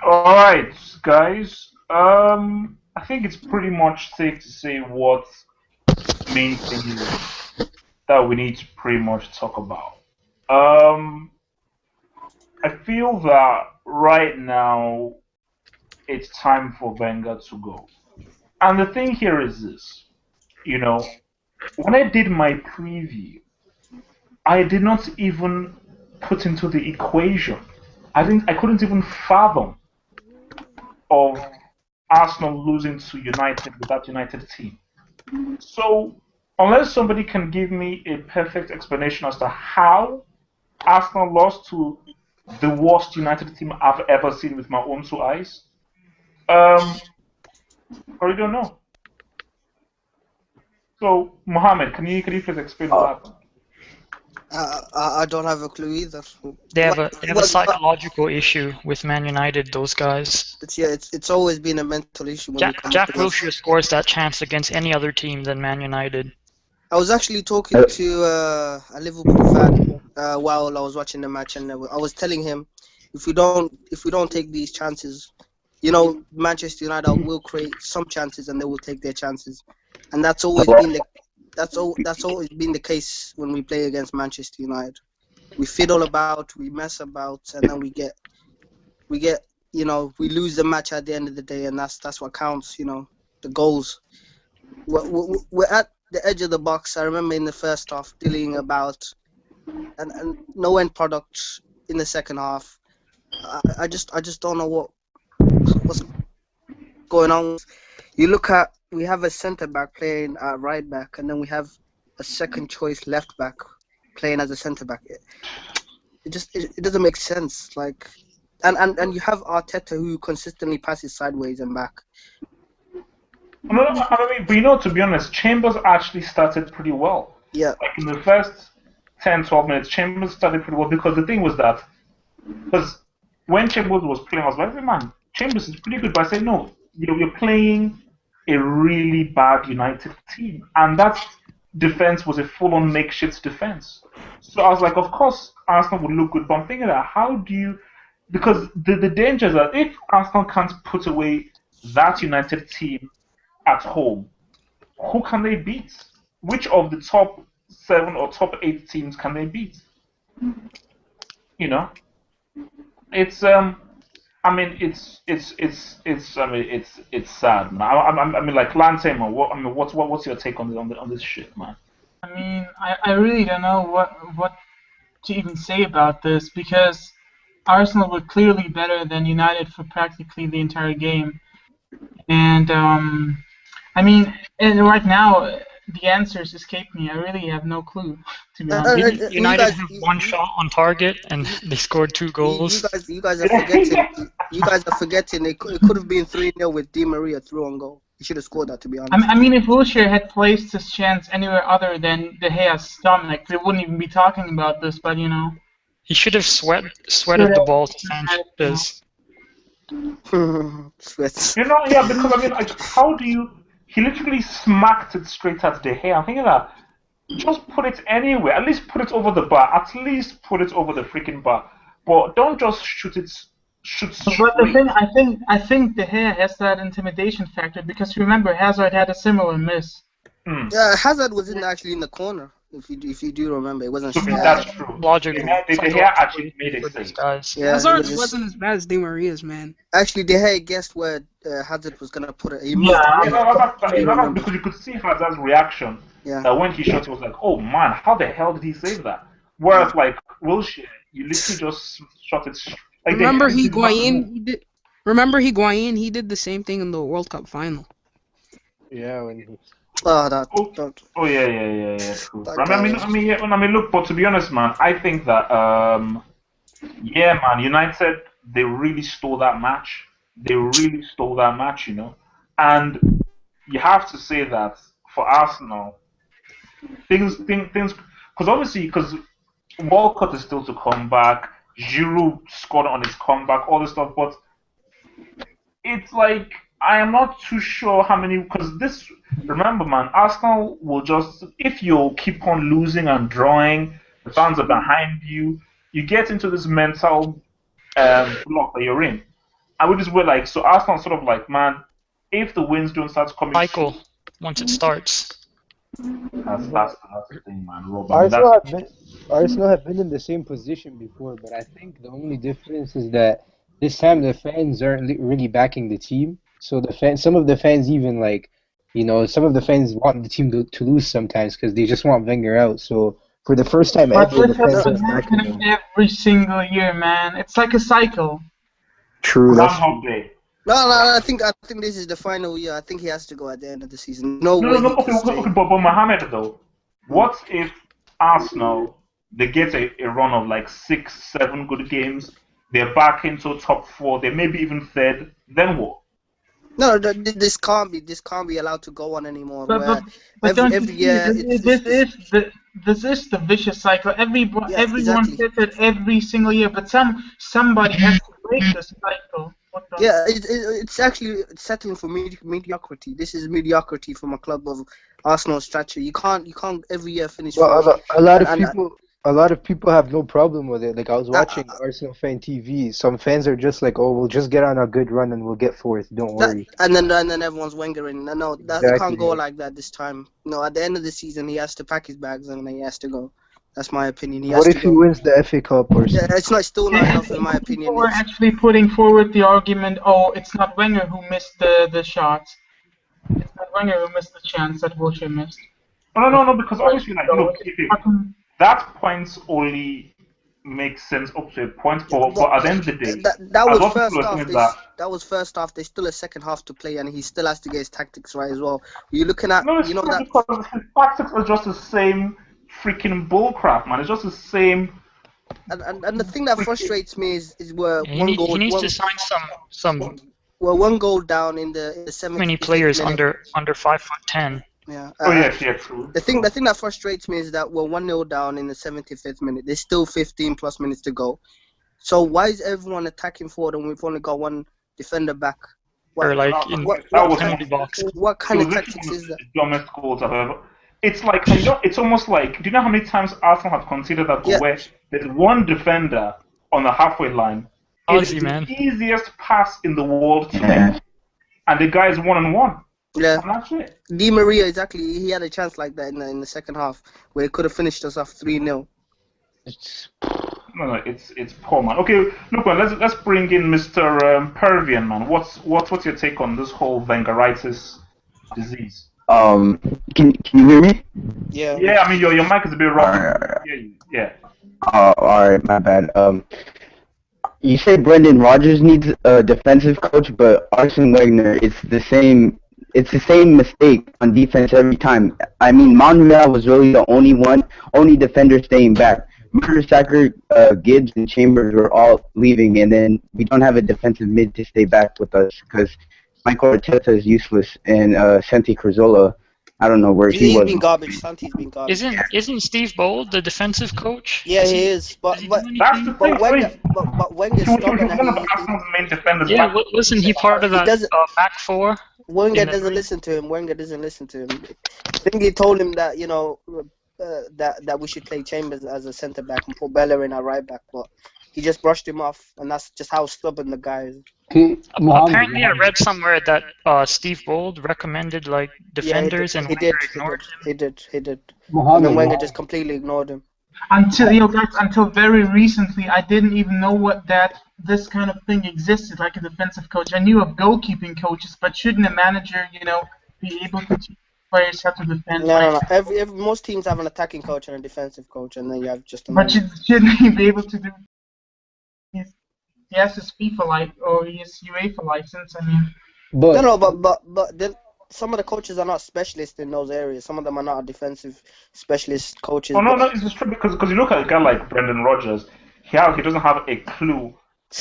All right, guys. I think it's pretty much safe to say what main things that we need to pretty much talk about. Um, I feel that right now it's time for Wenger to go. And the thing here is this, you know, when I did my preview, I did not even put into the equation. I couldn't even fathom of Arsenal losing to United with that United team. So, unless somebody can give me a perfect explanation as to how Arsenal lost to the worst United team I've ever seen with my own two eyes, um, I really don't know. So, Mohammed, can you please explain what happened? I don't have a clue either. They have a psychological issue with Man United. Those guys. It's always been a mental issue when we come up Jack against. Wilshere scores that chance against any other team than Man United. I was actually talking to a Liverpool fan while I was watching the match, and I was telling him if we don't take these chances, Manchester United will create some chances and they will take their chances, and that's always been the case when we play against Manchester United. We fiddle about, we mess about, and then we lose the match at the end of the day, and that's what counts. The goals. We're at the edge of the box. I remember in the first half dealing about and no end product in the second half. I just don't know what's going on. You look at we have a centre back playing at right back, and then we have a second choice left back playing as a centre back. It doesn't make sense. Like, and you have Arteta who consistently passes sideways and back. No, I mean, but to be honest, Chambers actually started pretty well. Yeah. Like in the first 10, 12 minutes, Chambers started pretty well because the thing was that, because when Chambers was playing, I was like, man, Chambers is pretty good. But I said, no, you're playing a really bad United team. And that defense was a full-on makeshift defense. So I was like, of course, Arsenal would look good. But I'm thinking that how do you, because the danger is that if Arsenal can't put away that United team at home, who can they beat? Which of the top 7 or top 8 teams can they beat? You know, it's I mean, it's sad, man. I mean, like Lante, man. What's your take on this shit, man? I mean, I really don't know what to even say about this because Arsenal were clearly better than United for practically the entire game, and I mean, and right now the answers escape me. I really have no clue, to be honest. United have one shot on target and they scored 2 goals. You guys are forgetting. You guys are forgetting. It could have been 3-0 with Di Maria through on goal. He should have scored that, to be honest. I mean, if Wilshere had placed his chance anywhere other than De Gea's stomach, we wouldn't even be talking about this. But he should have sweated the ball to Sanchez. Sweat. Yeah, because I mean, like, how do you? He literally smacked it straight at De Gea. I'm thinking that just put it anywhere. At least put it over the bar. At least put it over the freaking bar. But don't just shoot straight. But the thing, I think De Gea has that intimidation factor because remember Hazard had a similar miss. Yeah, Hazard wasn't actually in the corner. If you do remember, it wasn't straight. That's true. Logically, De Gea actually made it safe. Yeah, Hazard wasn't as bad as Di Maria's, man. Actually, De Gea guessed where Hazard was gonna put it. Because you could see Hazard's reaction. Yeah. That when he shot, he was like, "Oh man, how the hell did he save that?" Whereas like Wilshere, you literally just shot it. Like, Remember Higuain? He did the same thing in the World Cup final. Yeah, when he... Oh yeah. True. I mean, look. But to be honest, man, I think that yeah, man, United, they really stole that match. They really stole that match, And you have to say that for Arsenal, things, because obviously, because Walcott is still to come back. Giroud scored on his comeback, all this stuff, but it's like I am not too sure how many, because this, remember man, Arsenal will just, if you keep on losing and drawing, the fans are behind you, you get into this mental block that you're in. I would just wait like so. Arsenal sort of like, man, if the wins don't start coming, Cycle once it starts. that's the thing, man. Rob. I mean, Arsenal that's have been Arsenal have been in the same position before, but I think the only difference is that this time the fans aren't really backing the team. So some of the fans even like, some of the fans want the team to lose sometimes because they just want Wenger out. So for the first time But ever, the this has fans been are backing happening him. every single year, man. It's like a cycle. True, that's Groundhog true. Day. No, I think this is the final year. I think he has to go at the end of the season. No No, way no, he no. can stay. Okay, but Mohamed though, what if Arsenal they get a run of like 6, 7 good games, they're back into top 4, they maybe even third, then what? No, this can't be allowed to go on anymore. But, Where but don't every you year see, it's this is the vicious cycle. Everyone exactly. says it every single year, but somebody has to break this cycle. Yeah, it's actually settling for mediocrity. This is mediocrity from a club of Arsenal stature. You can't every year finish Well, fourth. a lot of people have no problem with it. Like I was watching Arsenal fan TV. Some fans are just like, "Oh, we'll just get on a good run and we'll get fourth. Don't worry." And then everyone's Wengering. No, it Exactly. can't go like that this time. No, at the end of the season, he has to pack his bags and he has to go. That's my opinion. He has What to if he go. wins the FA Cup or Yeah, something? it's still not enough in my opinion. People were actually putting forward the argument, oh, it's not Wenger who missed the shots. It's not Wenger who missed the chance that Wilshere missed. No, because obviously, like, look, that points only makes sense up to a point, but at the end of the day, that as was what first people are half. saying is that That was first half. There's still a second half to play, and he still has to get his tactics right as well. You're looking at, no, it's true because his tactics are just the same freaking bullcrap, man. It's just the same. And the thing that frustrates me is where He needs to sign some one goal down in the 70th many players minute. under 5'10". Yeah. Oh yeah, true. The thing that frustrates me is that we're 1-0 down in the 75th minute. There's still 15 plus minutes to go. So why is everyone attacking forward and we've only got one defender back? Or like in penalty box. What kind of tactics is that? The dumbest goals I've ever. It's like it's almost like. Do you know how many times Arsenal have considered that goal where there's one defender on the halfway line? It's the easiest pass in the world to make, and the guy is 1-on-1. Yeah. And that's it. Di Maria, exactly. He had a chance like that in the second half where he could have finished us off 3-0. No, it's poor, man. Okay, look, man, let's bring in Mr. Pervian, man. What's your take on this whole Wengeritis disease? Can you hear me? Yeah. Yeah, I mean your mic is a bit rough. Yeah. Alright, my bad. You say Brendan Rodgers needs a defensive coach, but Arsene Wenger, it's the same mistake on defense every time. I mean, Monreal was really the only defender staying back. Mertesacker, Gibbs, and Chambers were all leaving, and then we don't have a defensive mid to stay back with us because Michael Arteta is useless, and Santi Cazorla, I don't know where he was. He's been garbage. Santi's been garbage. Isn't Steve Bold the defensive coach? Yeah, he is. But that's the thing. Wenger's stubborn. One of Arsenal's main defenders. Yeah, wasn't he part of that back four? Wenger doesn't listen to him. I think he told him that that we should play Chambers as a centre back and put Bella in our right back, but he just brushed him off, and that's just how stubborn the guy is. Apparently, I read somewhere that Steve Bold recommended like defenders, and Wenger ignored him. He did. And then Wenger just completely ignored him. Until very recently, I didn't even know this kind of thing existed, like a defensive coach. I knew of goalkeeping coaches, but shouldn't a manager, be able to teach players how to defend? No. Most teams have an attacking coach and a defensive coach, and then you have just. But shouldn't he be able to do? He has his FIFA or his UEFA license. I mean. But then some of the coaches are not specialists in those areas. Some of them are not defensive specialist coaches. Oh no, it's true because you look at a guy like Brendan Rodgers. He doesn't have a clue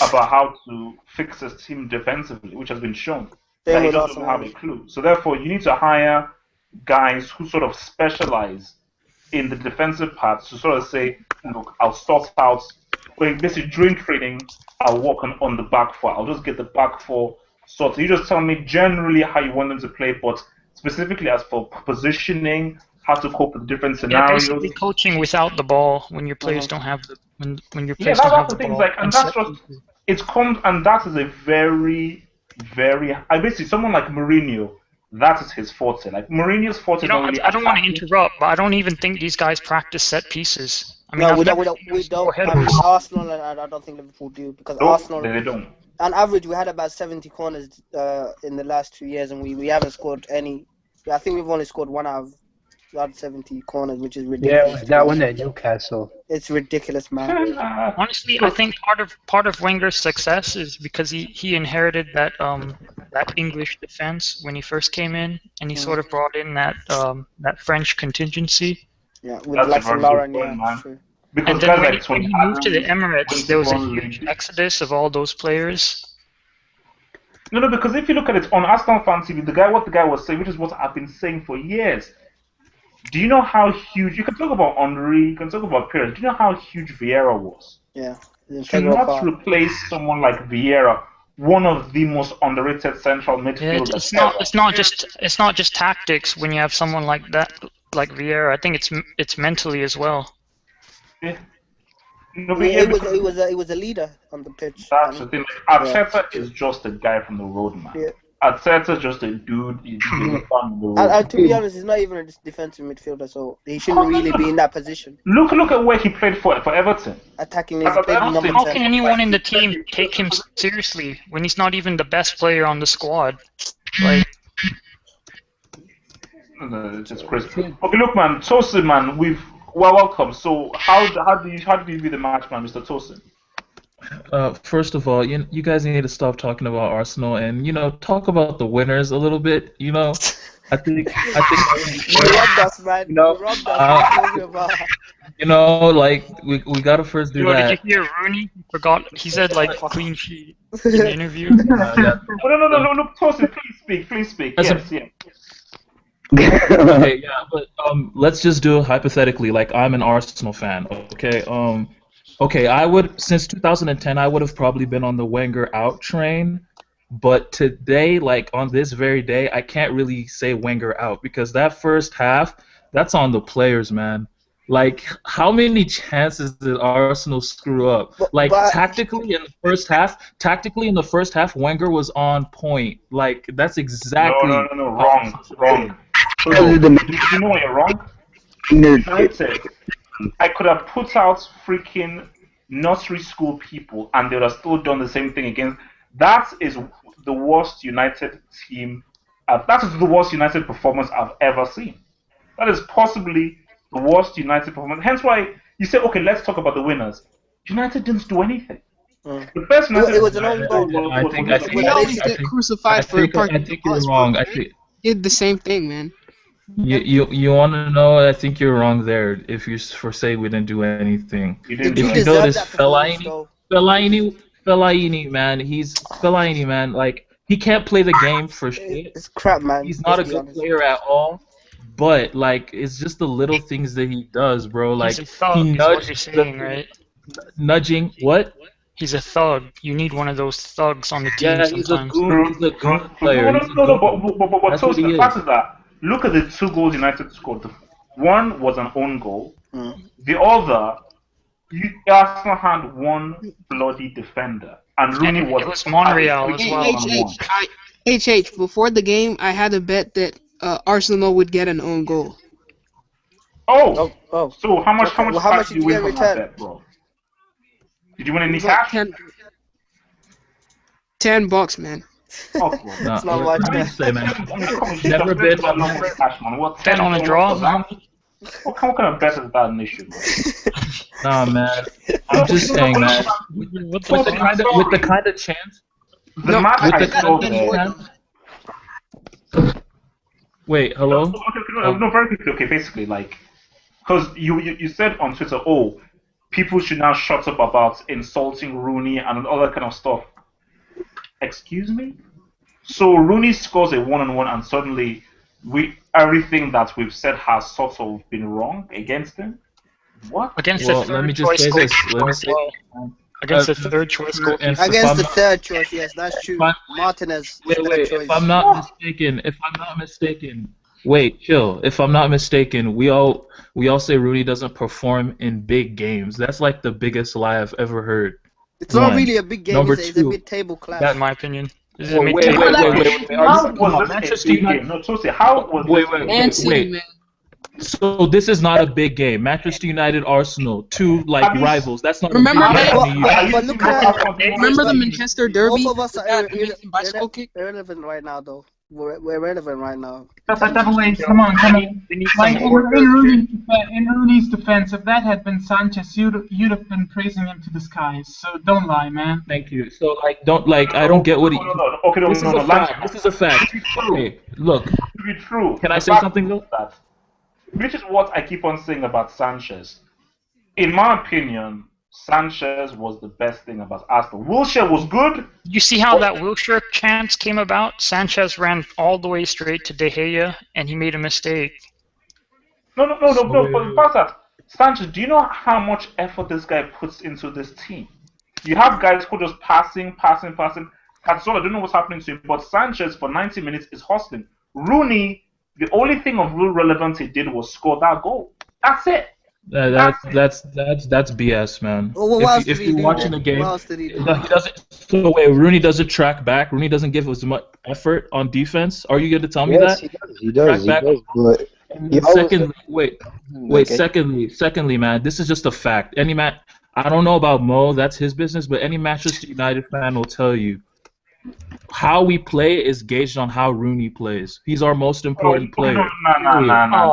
about how to fix his team defensively, which has been shown. That he doesn't have a clue. So therefore, you need to hire guys who sort of specialize in the defensive parts to sort of say, look, I'll sort out. Basically, during training, I'll work on the back four. I'll just get the back four sorted. You just tell me generally how you want them to play, but specifically as for positioning, how to cope with different scenarios. Yeah, basically coaching without the ball when your players don't have the when your players don't have the ball. And that's just It comes, and that is a very, very. I basically someone like Mourinho. That is his forte. Like Mourinho's forte is not really. I don't want to interrupt, but I don't even think these guys practice set pieces. I mean, no, I've we never don't. seen We them score don't. I headers. mean, Arsenal and I don't think Liverpool do because Arsenal. They don't. On average, we had about 70 corners in the last 2 years, and we haven't scored any. I think we've only scored one out of 70 corners, which is ridiculous. Yeah, that one at Newcastle. It's ridiculous, man. Honestly, I think part of Wenger's success is because he inherited that English defense when he first came in, and he sort of brought in that French contingency. Yeah, with like Lauren, yeah, true. Because And then when he moved to the Emirates, there was a huge exodus of all those players. No, because if you look at it on Arsenal Fan TV, what the guy was saying, which is what I've been saying for years. Do you know how huge? You can talk about Henry, you can talk about Perez. Do you know how huge Vieira was? Yeah. To not replace someone like Vieira, one of the most underrated central midfielders. Yeah, it's not just tactics when you have someone like that, like Vieira. I think it's mentally as well. Yeah. He was a leader on the pitch. That's the thing. Arteta is just a guy from the road, man. Yeah. Arteta's just a dude. He's on the road. And to be honest, he's not even a defensive midfielder, so he shouldn't really be in that position. Look at where he played for Everton. Attacking. How can anyone in the team take him seriously when he's not even the best player on the squad? Like. It's just crazy. Okay, look, man, Tosin, man, welcome. So, how do you view the match, man, Mr. Tosin? First of all, you guys need to stop talking about Arsenal and talk about the winners a little bit. I think you robbed us, man. You robbed us. Like we gotta first do that. Did you hear Rooney? He forgot. He said like clean sheet in the interview. No, Tosin, please speak. Yes. Okay, yeah, but let's just do it hypothetically. Like I'm an Arsenal fan. Okay, I would since 2010 I would have probably been on the Wenger out train, but today, like on this very day, I can't really say Wenger out because that first half, that's on the players, man. Like how many chances did Arsenal screw up? Like tactically in the first half, Wenger was on point. Like that's exactly. No, wrong. So, you know what you're wrong? I could have put out freaking nursery school people and they would have still done the same thing against. That is the worst United team. That is the worst United performance I've ever seen. That is possibly the worst United performance. Hence why you say, okay, let's talk about the winners. United didn't do anything. The first United it was an own goal. I think you're wrong. I think did the same thing, man. You want to know? I think you're wrong there. If you say we didn't do anything, if you notice Fellaini, man, he's Fellaini, man. Like he can't play the game for shit. It's crap, man. He's not a good player at all. But like, it's just the little things that he does, bro. Like he nudges, right? Nudging what? He's a thug. You need one of those thugs on the team. Yeah, sometimes. He's a goon player. But the fact is that look at the 2 goals United scored. One was an own goal. The other, Arsenal had one bloody defender, and Rooney was. It was Monreal as well. HH, before the game, I had a bet that Arsenal would get an own goal. Oh. So how much did you win from that bet, bro? Did you win any cash? $10, man. Oh, that's not much. Never bet on cash, man. What? Bet on a draw? What kind of bet is that an issue? Nah, man. I'm just saying, man. With the kind of chance. Wait, hello? No, very quickly. Okay, basically, like, because you said on Twitter, people should now shut up about insulting Rooney and all that kind of stuff. Excuse me? So Rooney scores a 1-on-1 and suddenly everything that we've said has sort of been wrong against him? What? Against the third choice goal. Against the third choice goal. Against the third choice, yes, that's true. Martinez. Wait, if I'm not mistaken, wait, chill. If I'm not mistaken, we all say Rooney doesn't perform in big games. That's like the biggest lie I've ever heard. It's not One. really a big game, Number it's a two. mid-table clash. in my opinion. This is a Wait, mid-table wait, clash. wait. Are How you talking was about this a Manchester big United? game? No, Tosi, how was Wait, this wait, a Man wait, City, wait. man. So this is not a big game. Manchester United, Arsenal, two like Have you rivals. That's not Remember a big that- game. But, I mean, but, Are you but seeing look what at happened? Remember the both, Manchester both Derby? of us With are that amazing bicycle kick? irrelevant right now, though. We're relevant right now. But double H, come on. We need Like some in order. Rooney's defense, if that had been Sanchez, you'd have been praising him to the skies. So don't lie, man. thank you. So like, I don't get what he. No. Okay, no, This is a fact. This is a fact. Okay, look. To be true. Can I the say fact something though? is that, which is what I keep on saying about Sanchez. In my opinion, Sanchez was the best thing about Arsenal. Wilshere was good. You see how that Wilshere chance came about? Sanchez ran all the way straight to De Gea, and he made a mistake. No. But the fact that Sanchez, do you know how much effort this guy puts into this team? You have guys who just passing. That's all. I don't know what's happening to him. But Sanchez for 90 minutes is hustling. Rooney, the only thing of real relevance he did was score that goal. That's it. That's BS, man. Well, what else If did he you're do watching then? the game, What else did he do? he doesn't. So wait, Rooney doesn't track back. Rooney doesn't give as much effort on defense. Are you going to tell me Yes, that? he does. Track back. But And he always- secondly, man, this is just a fact. Any man, I don't know about Mo, that's his business, but any Manchester United fan will tell you how we play is gauged on how Rooney plays. He's our most important player. No.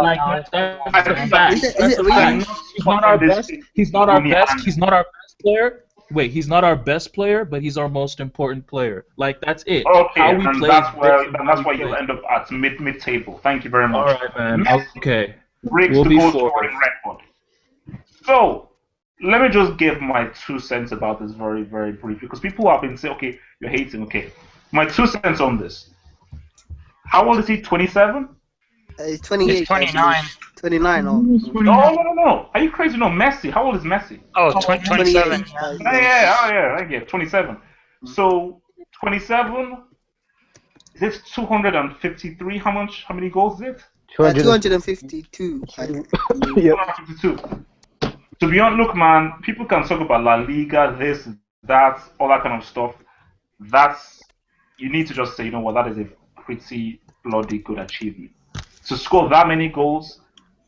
Like that's a fact. Is it That's a really? fact. He's not our best. He's not our best. He's not our best player. Wait, he's not our best player, but he's our most important player. Like that's it. Okay, How we and play that's is where based on how we you'll play. end up at mid table. Thank you very All much. right, man. Messi Okay. breaks We'll the be goal forward. scoring record. So let me just give my 2 cents about this very, very brief because people have been saying, okay, you're hating. Okay, my 2 cents on this. How old is he? 27? He's 28. He's 29. 29. Oh. No. Are you crazy? No, Messi. How old is Messi? Oh, 27. 28. Yeah. 27. So 27. Is it 253? How many goals is it? 252. Yep. 252. To be honest, look, man, people can talk about La Liga, this, that, all that kind of stuff. You need to just say, you know what, that is a pretty bloody good achievement. To score that many goals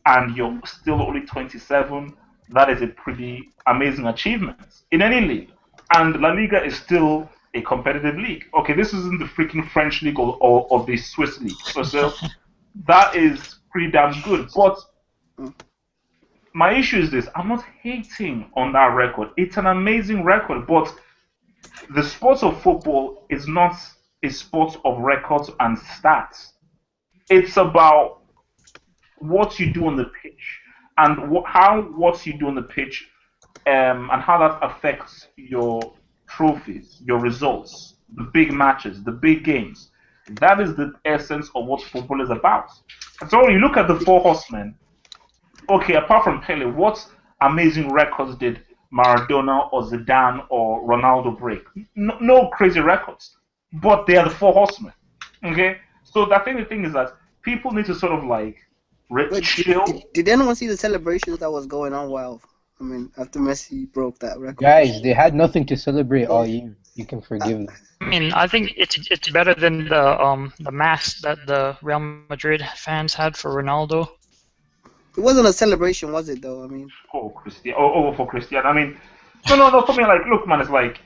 and you're still only 27, that is a pretty amazing achievement in any league. And La Liga is still a competitive league. Okay, this isn't the freaking French league or the Swiss league. So that is pretty damn good. But my issue is this. I'm not hating on that record. It's an amazing record, but the sport of football is not a sport of records and stats. It's about what you do on the pitch and what you do on the pitch and how that affects your trophies, your results, the big matches, the big games. That is the essence of what football is about. And so when you look at the four horsemen, okay, apart from Pele, what amazing records did Maradona or Zidane or Ronaldo break? No crazy records, but they are the four horsemen. Okay, so I think the thing is that people need to sort of like chill. Did anyone see the celebrations that was going on after Messi broke that record? Guys, they had nothing to celebrate all year. You can forgive them. I mean, I think it's better than the mask that the Real Madrid fans had for Ronaldo. It wasn't a celebration, was it? Though for Christian. I mean, no. For me, like, look, man, it's like,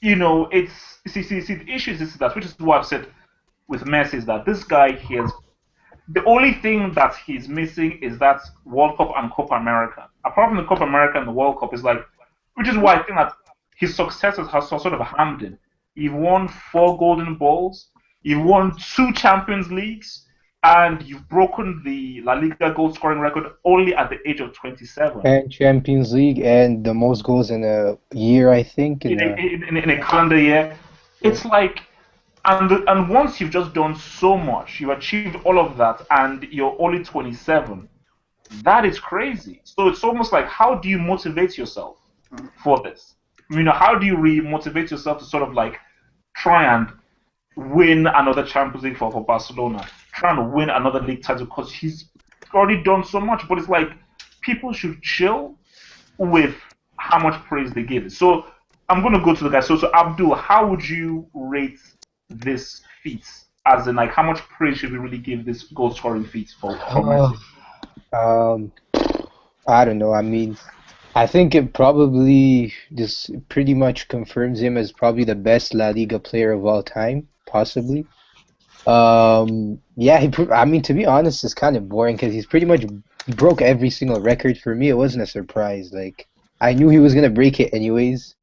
it's see. The issue is that, which is what I've said with Messi, is that this guy has the only thing that he's missing is that World Cup and Copa America. Apart from the Copa America and the World Cup, is like, which is why I think that his successes has sort of hammed him. You've won 4 Golden Balls, you've won 2 Champions Leagues, and you've broken the La Liga goal scoring record only at the age of 27. And Champions League and the most goals in a year, I think. In a calendar year. It's like, and once you've just done so much, you've achieved all of that, and you're only 27, that is crazy. So it's almost like, how do you motivate yourself for this? How do you re-motivate yourself to sort of like try and win another Champions League for Barcelona, trying to win another league title, because he's already done so much. But it's like, people should chill with how much praise they give it. So I'm gonna go to the guy. So Abdul, how would you rate this feat? As in, like, how much praise should we really give this goal scoring feat for Messi? Um, I don't know. I mean, I think it probably just pretty much confirms him as probably the best La Liga player of all time, possibly. Yeah, I mean, to be honest, it's kind of boring because he broke every single record. For me, it wasn't a surprise. Like, I knew he was gonna break it anyways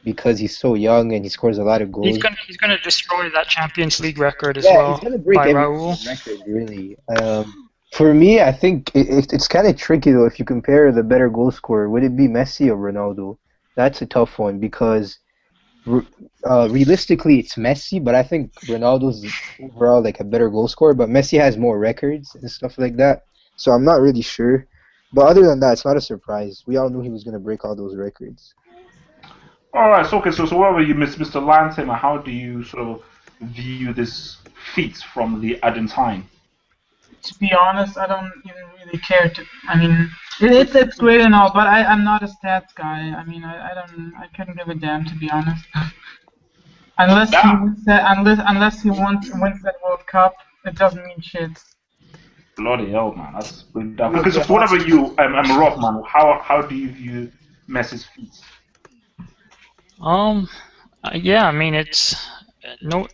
because he's so young and he scores a lot of goals. He's gonna destroy that Champions League record as Yeah, well he's gonna break by every Raul. single record, really. For me, I think it's kind of tricky though. If you compare the better goal scorer, would it be Messi or Ronaldo? That's a tough one because realistically, it's Messi, but I think Ronaldo's overall like a better goal scorer. But Messi has more records and stuff like that, so I'm not really sure. But other than that, it's not a surprise. We all knew he was gonna break all those records. All right. So okay. So what about you, Mr. Lansing? How do you sort of view this feat from the Argentine? To be honest, I don't even really care to. I mean, it's great and all, but I'm not a stats guy. I mean, I couldn't give a damn, to be honest. Unless he wins that, unless he wins that World Cup, it doesn't mean shit. Bloody hell, man, that's pretty dumb. Okay, so what about you, Rob, man? How do you view Messi's feat? Yeah, I mean, it's no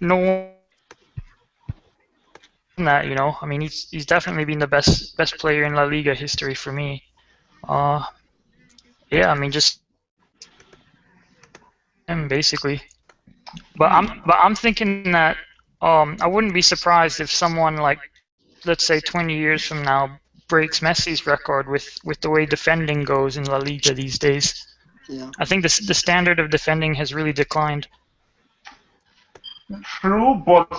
that, you know. I mean, he's definitely been the best player in La Liga history for me. Yeah, I mean, just him basically. But I'm thinking that I wouldn't be surprised if someone like, let's say 20 years from now, breaks Messi's record with the way defending goes in La Liga these days. Yeah. I think the standard of defending has really declined. True, but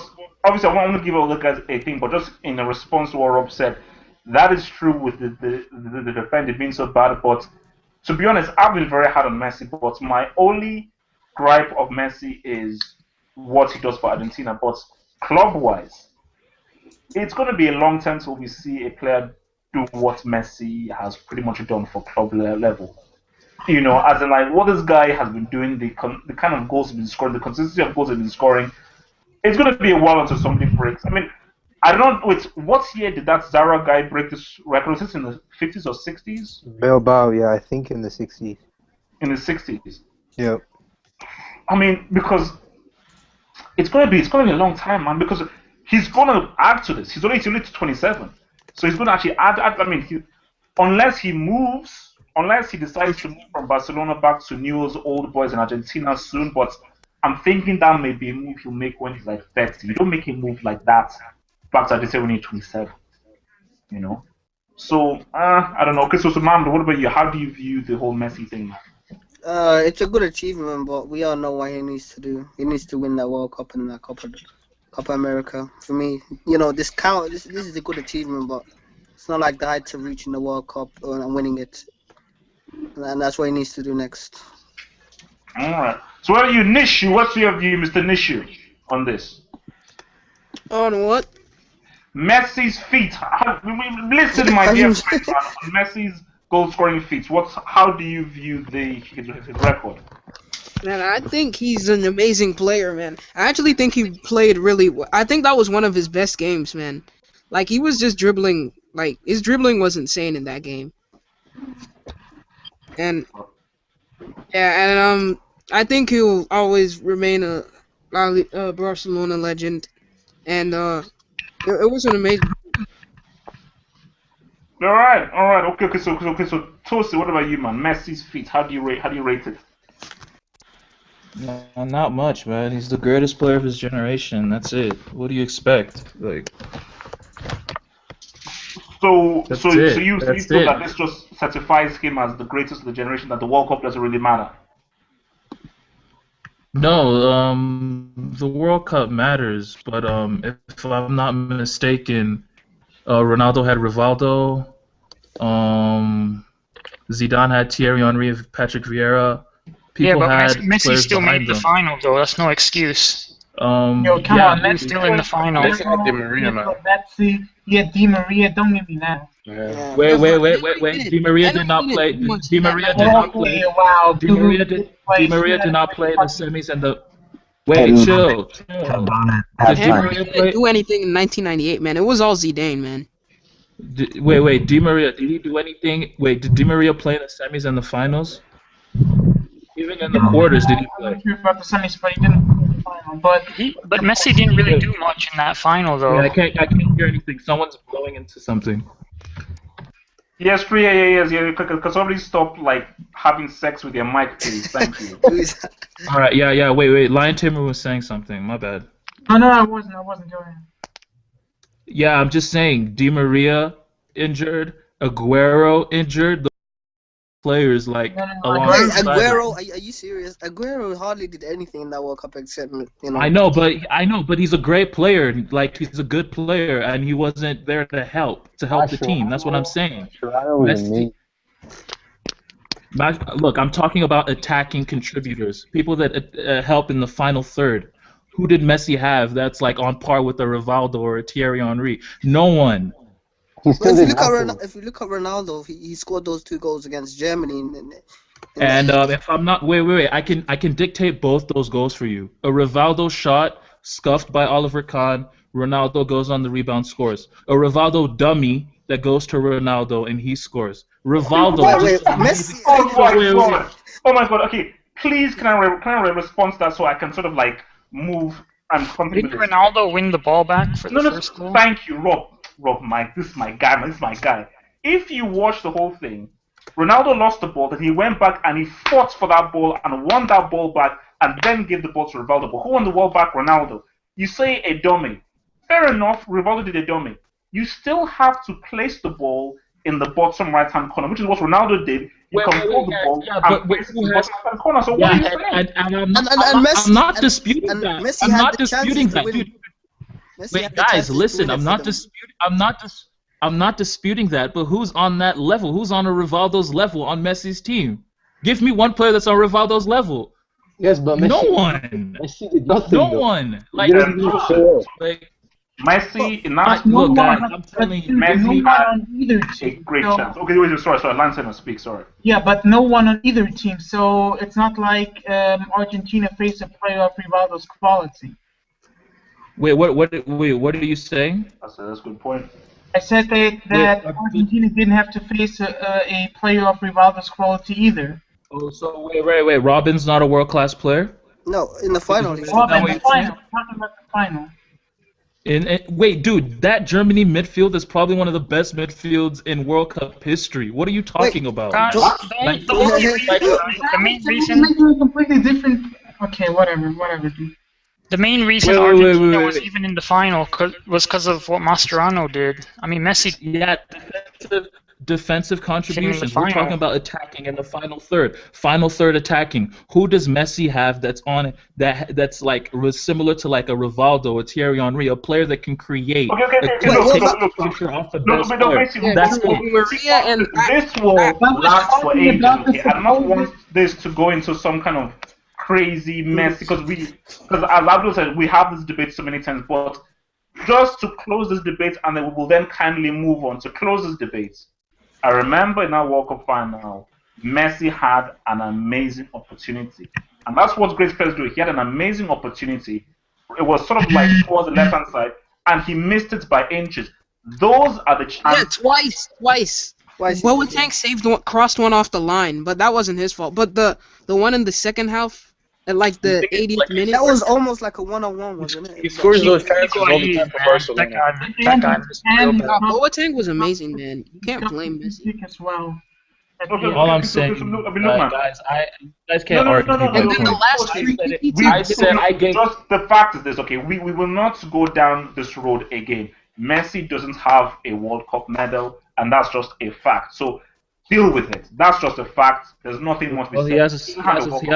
obviously I want to give all the guys a thing, but just in a response to what Rob said, that is true with the defending being so bad. But to be honest, I've been very hard on Messi, but my only gripe of Messi is what he does for Argentina. But club-wise, it's going to be a long time till we see a player do what Messi has pretty much done for club level. You know, as in like what this guy has been doing, the kind of goals he's been scoring, the consistency of goals he's been scoring. It's going to be a while until somebody breaks. I mean, I don't know. Wait, what year did that Zara guy break this record? Was this in the 50s or 60s? Bilbao, yeah, I think in the 60s. In the 60s. Yep. I mean, because it's going to be a long time, man. Because he's going to add to this. He's only 27, so he's going to actually add. I mean, unless he decides to move from Barcelona back to Newell's old boys in Argentina soon, but I'm thinking that may be a move he'll make when he's like 30. You don't make a move like that back to Argentina when you're 27. You know? So, I don't know. Okay, so Mamdo, what about you? How do you view the whole Messi thing? It's a good achievement, but we all know what he needs to do. He needs to win that World Cup and that Copa America. For me, you know, this is a good achievement, but it's not like the heights of reaching the World Cup and winning it. And that's what he needs to do next. All right. So what are you, Nishu? What's your view, Mr. Nishu, on this? On what? Messi's feat. Listen, my dear friend, on Messi's goal-scoring feats. How do you view his record? Man, I think he's an amazing player, man. I actually think he played really well. I think that was one of his best games, man. Like, he was just dribbling. Like, his dribbling was insane in that game. And yeah, and I think he'll always remain a Barcelona legend. And it was an amazing. All right. Okay. So Tosi, what about you, man? Messi's feat. How do you rate it? Not much, man. He's the greatest player of his generation. That's it. What do you expect? Like. So That's you it. feel That's that it. this just certifies him as the greatest of the generation, that the World Cup doesn't really matter? No, the World Cup matters, but if I'm not mistaken, Ronaldo had Rivaldo, Zidane had Thierry Henry and Patrick Vieira. Yeah, People but had Messi players still behind made the them. final, though. That's no excuse. Yo, come yeah, on, He's still in the final. Messi had Di Maria, man. Messi, he had Di Maria. Don't give me that. Yeah. Wait, Yeah, wait, but wait, Henry wait, wait. didn't. Di Maria did Henry not didn't play. do much Di in that Maria match. did not Okay, play. wow. Di Maria did. Di She Maria had did a not great play in the fight. semis and the. Wait, And chill, held chill. on at Did Di halftime. Henry Maria didn't play? do anything in 1998, man. It was all Zidane, man. Wait. Di Maria, did he do anything? Wait, did Di Maria play in the semis and the finals? Even in the quarters, did he I'm play? not sure about the semis, but he didn't play the final. But Messi didn't really do much in that final, Yeah, though. I can't hear anything. Someone's blowing into something. Yes, yeah. Can somebody stop like having sex with your mic, please? Thank you. Who is that? All right, yeah. Wait. Lion Tamer was saying something. My bad. No, I wasn't doing it. Yeah, I'm just saying. Di Maria injured, Aguero injured. The players like No, Wait, alongside. Aguero, are you serious? Aguero hardly did anything in that World Cup except, I know, but he's a great player. Like he's a good player, and he wasn't there to help the team. That's what I'm saying. Mascherano was Messi, amazing. Look, I'm talking about attacking contributors, people that help in the final third. Who did Messi have that's like on par with a Rivaldo or a Thierry Henry? No one. He Well, still if you didn't look at have to. If you look at Ronaldo, he scored those 2 goals against Germany. And if I'm not, wait, I can dictate both those goals for you. A Rivaldo shot scuffed by Oliver Kahn. Ronaldo goes on the rebound, scores. A Rivaldo dummy that goes to Ronaldo and he scores. Rivaldo. Wait, just Messi. Oh my Wait. god! Oh my god! Okay, please can I respond to that so I can sort of like move and contribute? Didn't Ronaldo win the ball back for the No, first goal? thank you, Rob, Mike. This is my guy. This is my guy. If you watch the whole thing, Ronaldo lost the ball, then he went back and he fought for that ball and won that ball back, and then gave the ball to Rivaldo. But who won the ball back? Ronaldo. You say a dummy. Fair enough. Rivaldo did a dummy. You still have to place the ball in the bottom right-hand corner, which is what Ronaldo did. You control the ball and place it in the bottom right-hand corner. So what are you saying? I'm not disputing and that. Messi I'm had not the chances disputing to that, win. dude. Messi Wait, had the guys, chances to listen. win it I'm for not them. disputing. I'm not disputing that. But who's on that level? Who's on a Rivaldo's level on Messi's team? Give me one player that's on Rivaldo's level. Yes, but Messi, No one. Messi did nothing. No though. one. He Like, didn't even show up. like Messi, in that No look, one guys, on- I'm telling you, no Messi one had on either a team. great So- chance. Okay, wait, sorry, Lance speak, sorry. Yeah, but no one on either team. So it's not like Argentina faced a player of Rivaldo's quality. Wait, what are you saying? That's a good point. I said that Argentina didn't have to face a player of Rivaldo's quality either. Oh, so wait. Robin's not a world-class player? No, in the final. He Is Well, that in what the you're final. saying? We're talking about the final. Wait, dude, that Germany midfield is probably one of the best midfields in World Cup history. What are you talking about? Guys, Like, the only reason, the main reason, Making a completely different. Okay, whatever, dude. the main reason Wait. Argentina was even in the final was because of what Mascherano did. I mean, Messi. Yeah, defensive contributions. We're final. talking about attacking in the final third. Final third attacking. Who does Messi have that's on that's like similar to like a Rivaldo, a Thierry Henry, a player that can create, Okay, that look, take pressure off the best but player. basically, That's this will- it. Maria and this will last for ages. Okay, I do not want this to go into some kind of crazy mess because as Abdul said, we have this debate so many times. But just to close this debate, and then we will then kindly move on to close this debate. I remember in our World Cup final, Messi had an amazing opportunity, and that's what great players do. He had an amazing opportunity. It was sort of like towards the left-hand side, and he missed it by inches. Those are the chances. Twice. Boateng saved one, crossed one off the line, but that wasn't his fault. But the one in the second half, at like the 80th minute. That was almost like a one-on-one, wasn't it? He scores those chances all the time for Barcelona. That guy missed real And bad. Boateng was amazing, man. You can't blame Messi. as well. Okay, All I'm okay, saying, so look, man. guys, you guys can't No, argue. no. And then the point. last Okay, three I said I gave. Just the fact is this, okay, we will not go down this road again. Messi doesn't have a World Cup medal, and that's just a fact. So deal with it. That's just a fact. There's nothing more to be Well, said. he has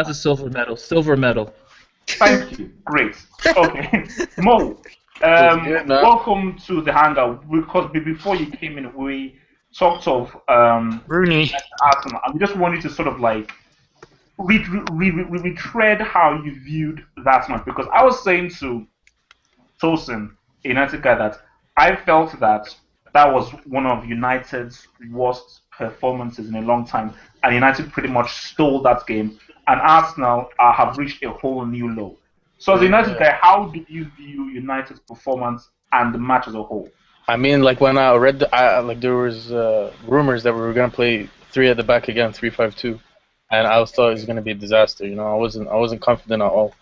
a silver medal. Silver medal. Thank you. Great. Okay. Mo, welcome to the Hangout. Because before you came in, we talked of Rooney. Arsenal. I just wanted to sort of like retread how you viewed that match, because I was saying to Tosin, a United guy, that I felt that that was one of United's worst performances in a long time, and United pretty much stole that game. And Arsenal have reached a whole new low. So as a United guy, how do you view United's performance and the match as a whole? I mean, like when I read, like there was rumors that we were gonna play three at the back again, 3-5-2, and I thought it was gonna be a disaster. You know, I wasn't confident at all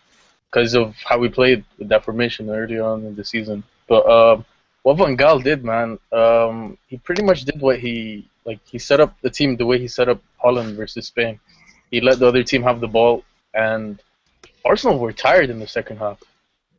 because of how we played with that formation early on in the season. But what Van Gaal did, man, he pretty much did what he set up the team the way he set up Holland versus Spain. He let the other team have the ball, and Arsenal were tired in the second half.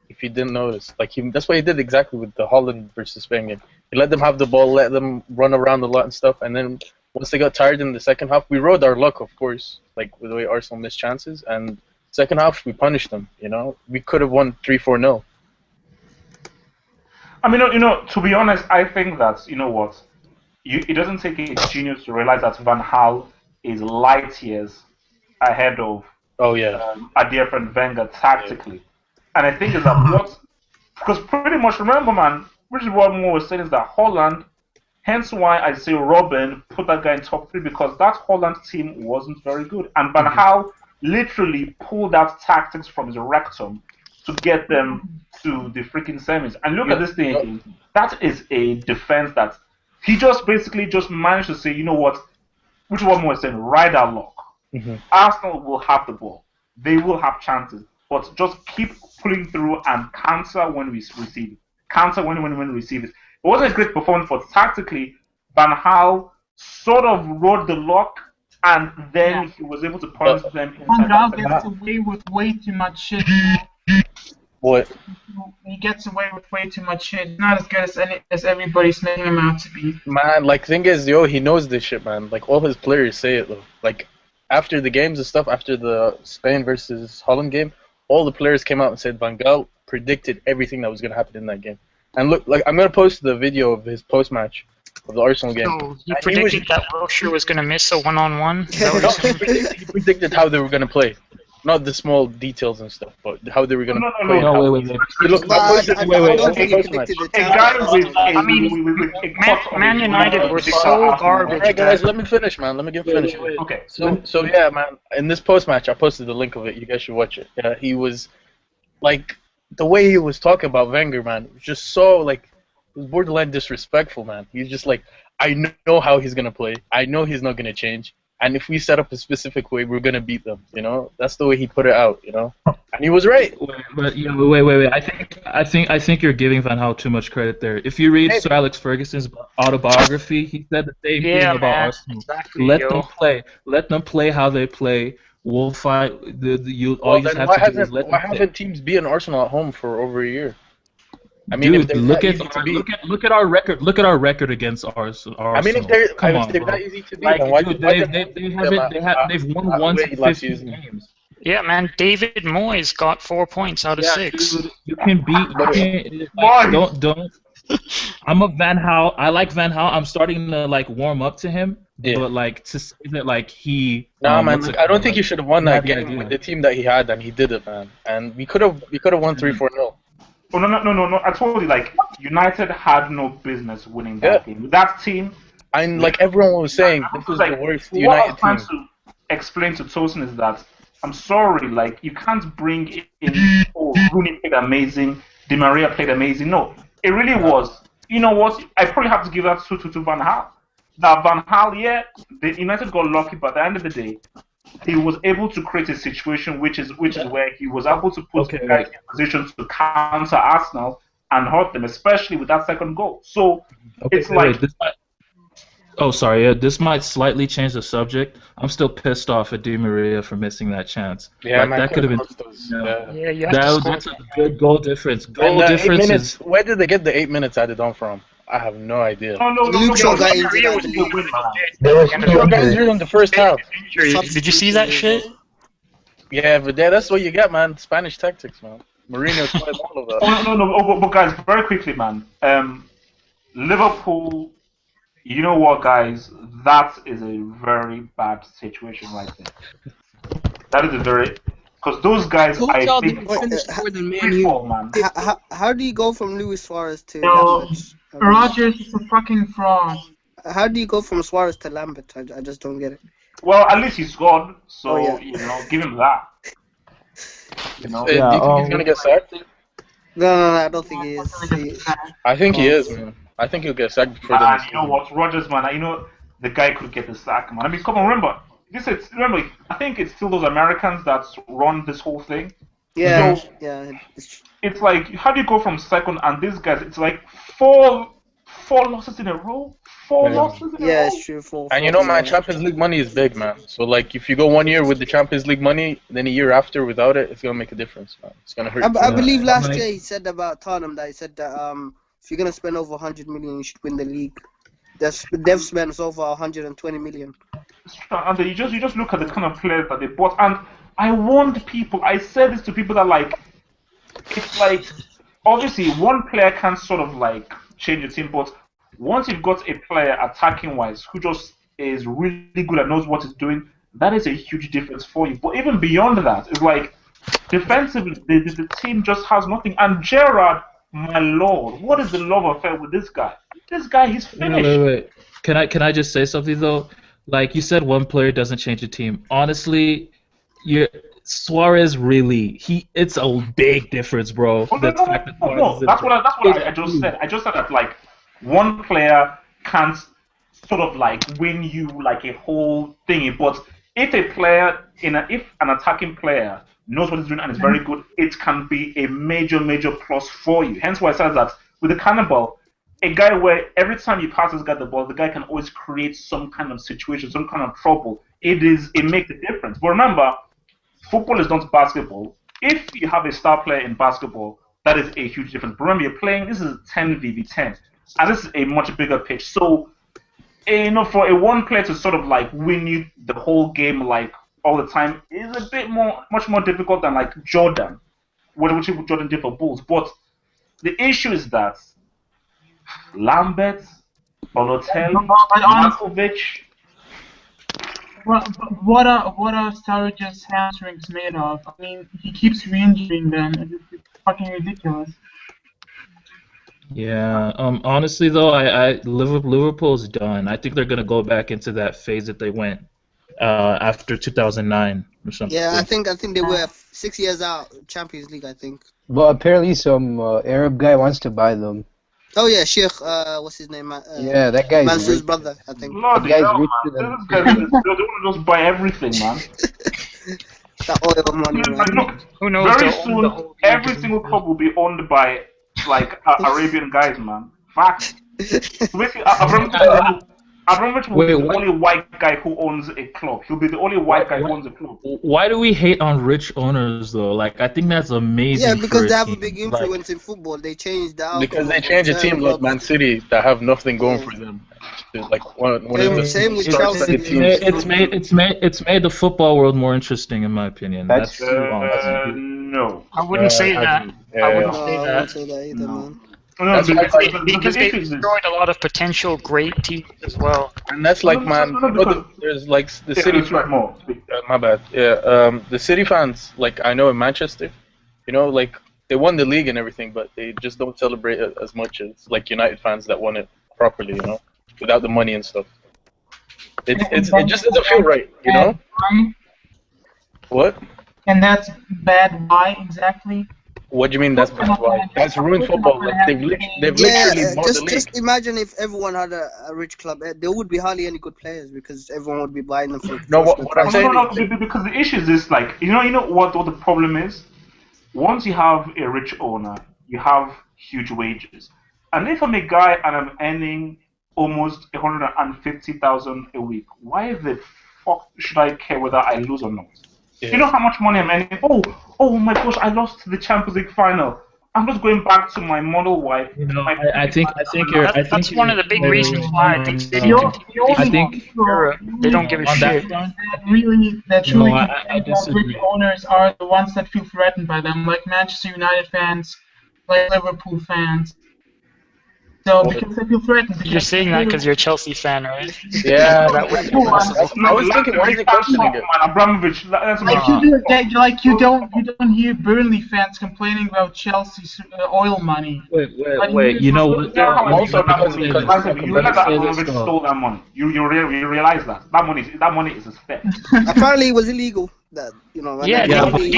If you didn't notice, that's what he did exactly with the Holland versus Spain game. He let them have the ball, let them run around a lot and stuff, and then once they got tired in the second half, we rode our luck, of course, like with the way Arsenal missed chances, and second half we punished them. You know, we could have won 3-4-0. I mean, to be honest, I think that it doesn't take a genius to realize that Van Gaal is light years ahead of our dear friend Wenger tactically. And I think is that because pretty much remember, man, which is what Mo was saying is that Holland, hence why I say Robin put that guy in top 3 because that Holland team wasn't very good. And Van Gaal literally pulled out tactics from his rectum to get them to the freaking semis. And look at this thing again. That is a defense that he just basically managed to say, you know what, which is what Mo was saying, ride our luck. Arsenal will have the ball. They will have chances. But just keep pulling through and counter when we receive it. Counter when we receive it. It wasn't a great performance, but tactically, Van Gaal sort of rode the luck, and then he was able to punish them. Van Gaal gets away with way too much shit. What? He gets away with way too much shit. He's not as good as everybody's making him out to be. Man, thing is, he knows this shit, man. Like, all his players say it, though. Like, after the games and stuff, after the Spain versus Holland game, all the players came out and said Van Gaal predicted everything that was going to happen in that game. And look, I'm going to post the video of his post-match of the Arsenal game. So he predicted that Wilshere was going to miss a one-on-one? He predicted how they were going to play. Not the small details and stuff, but how they were going to play. No, wait. Look, Man United were so garbage. Alright, guys, let me finish, man. Let me finish. Okay. So yeah, man. In this post-match, I posted the link of it. You guys should watch it. He was, the way he was talking about Wenger, man, was just so, it was borderline disrespectful, man. He's just like, I know how he's going to play. I know he's not going to change. And if we set up a specific way, we're gonna beat them. You know, that's the way he put it out. You know, and he was right. Wait. I think you're giving Van Gaal too much credit there. If you read Sir Alex Ferguson's autobiography, he said the same thing about Arsenal. Exactly, Let them play. Let them play how they play. We'll fight. All you just have to do is let them play. Why haven't teams beaten Arsenal at home for over a year? I mean, dude, look at our record. Look at our record against Arsenal. I mean, if they're that easy to beat, then why they've won once in 15 games. Yeah, man. David Moyes got 4 points out of 6. Dude, you can beat. Don't. I'm a Van Gaal. I like Van Gaal. I'm starting to warm up to him. Yeah. But to say that he. Nah, man. I don't think he should have won that game with the team that he had, and he did it, man. And we could have won 3-4-0. Oh, no. I told you, United had no business winning that game. With that team... And, everyone was saying, this was the worst United team. What I'm trying to explain to Tosin is that, I'm sorry, you can't bring in, Rooney played amazing, Di Maria played amazing. No, it really was. You know what? I probably have to give that to Van Gaal. Now, Van Gaal, the United got lucky, but at the end of the day, he was able to create a situation which is where he was able to put guys in positions to counter Arsenal and hurt them, especially with that second goal. So it's this might slightly change the subject. I'm still pissed off at Di Maria for missing that chance. Yeah, that could have been. That's a good goal difference. Goal difference is. Where did they get the 8 minutes added on from? I have no idea. No. Guys in the first half. Did you see that shit? Yeah, but that's what you get, man. Spanish tactics, man. Mourinho tried all of that. No. But guys, very quickly, man. Liverpool. You know what, guys? That is a very bad situation right there. That is a very. Because those guys, I think, more than Man U. man. How do you go from Luis Suarez to that much? Rodgers is a fucking fraud. How do you go from Suarez to Lambert? I just don't get it. Well, at least he scored, so Oh, yeah. you know, give him that. You know. Do you think he's gonna get sacked? No, I don't think he is. I think he is, man. I think he'll get sacked before the And next you know season. what, Rodgers, man, you know, the guy could get the sack, man. I mean, come on, remember, I think it's still those Americans that run this whole thing. Yeah, So, yeah. it's like, how do you go from second and these guys, it's like four losses in a row? Four Yeah. losses in a row? Yeah, it's true. And you know, man, Champions League money is big, man. So, like, if you go 1 year with the Champions League money, then a year after without it, it's gonna make a difference, man. It's gonna hurt. I believe last year he said about Tottenham that he said that if you're gonna spend over 100 million, you should win the league. They've spent over 120 million. And you just look at the kind of players that they bought, and I warned people. I said this to people that like, it's like obviously one player can sort of like change the team, but once you've got a player attacking wise who just is really good and knows what he's doing, that is a huge difference for you. But even beyond that, it's like defensively, the team just has nothing. And Gerrard, my lord, what is the love affair with this guy? This guy, he's finished. Wait. Can I just say something though? Like you said, one player doesn't change the team. Honestly, Suarez really it's a big difference, bro. No, that's what I just said. I just said that like one player can't sort of like win you like a whole thingy, but if an attacking player knows what he's doing and is very good, it can be a major plus for you. Hence why I said that with the cannonball, a guy where every time you pass this guy the ball, the guy can always create some kind of situation, some kind of trouble. It makes a difference. But remember, football is not basketball. If you have a star player in basketball, that is a huge difference. But remember, you're playing, this is 10v10, and this is a much bigger pitch. So, you know, for a one player to sort of like win you the whole game like all the time is a bit much more difficult than like Jordan, which Jordan did for Bulls. But the issue is that Lambert, Balotelli, Markovic. What are Sturridge's hamstrings made of? I mean, he keeps re-injuring them. It's fucking ridiculous. Yeah. Honestly, though, Liverpool's done. I think they're gonna go back into that phase that they went after 2009 or something. Yeah, I think they were 6 years out Champions League. I think. But apparently, some Arab guy wants to buy them. Oh yeah, Sheikh. What's his name? Yeah, that guy's Mansour's rich. brother, I think. Bloody guy's hell, richer man. than- This guy, they want to just buy everything, man. That oil money, And man. look, Who knows? very they'll own soon, the whole every league. single club will be owned by like Arabian guys, man. Fact. So basically, Abramovich will be Wait, the what? only white guy who owns a club. He'll be the only white guy who owns a club. Why do we hate on rich owners though? Like I think that's amazing. Yeah, because for they a have a team. big Like, influence in football. They changed the outcome. Because they of change a team certain like clubs. Man City that have nothing going for them. Like one of the Same with start Chelsea. second teams. it's made the football world more interesting in my opinion. That's No. I wouldn't say that. I wouldn't No, say I that. wouldn't say that either, No. man. No, That's because, why- Because the they issue is this. destroyed a lot of potential great teams as well. And that's like, No, man, no, no, you know, because- there's like the Yeah, City it's right more. my bad. Yeah, the City fans, like I know in Manchester, you know, like they won the league and everything, but they just don't celebrate it as much as like United fans that won it properly, you know, without the money and stuff. It just doesn't feel right, you know. Why? What? And that's bad. Why exactly? What do you mean? That's why? That's ruined football. Like they've literally bought the league. Just imagine if everyone had a rich club. There would be hardly any good players because everyone would be buying them for. No, what I'm saying No, because the issue is this, like, you know what the problem is? Once you have a rich owner, you have huge wages. And if I'm a guy and I'm earning almost 150,000 a week, why the fuck should I care whether I lose or not? Yeah. You know how much money I'm earning? Oh my gosh, I lost the Champions League final. I'm just going back to my model wife. You know, my- I think you're. That's one of the big reasons why I think City The continue only I think- people they don't give a on that shit. front, that truly No, I complain about disagree. rich owners are the ones that feel threatened by them, like Manchester United fans, like Liverpool fans. So because I feel threatened. You're saying that because you're a Chelsea fan, right? Yeah, That wouldn't be No, possible. I was thinking, why is he questioning it? Man, Abramovich, that's Like you don't hear Burnley fans complaining about Chelsea's oil money. Wait. You know what? Also because you realize that Abramovich stole that money. You realize that that money is his theft. Apparently, it was illegal. That Yeah, Wait.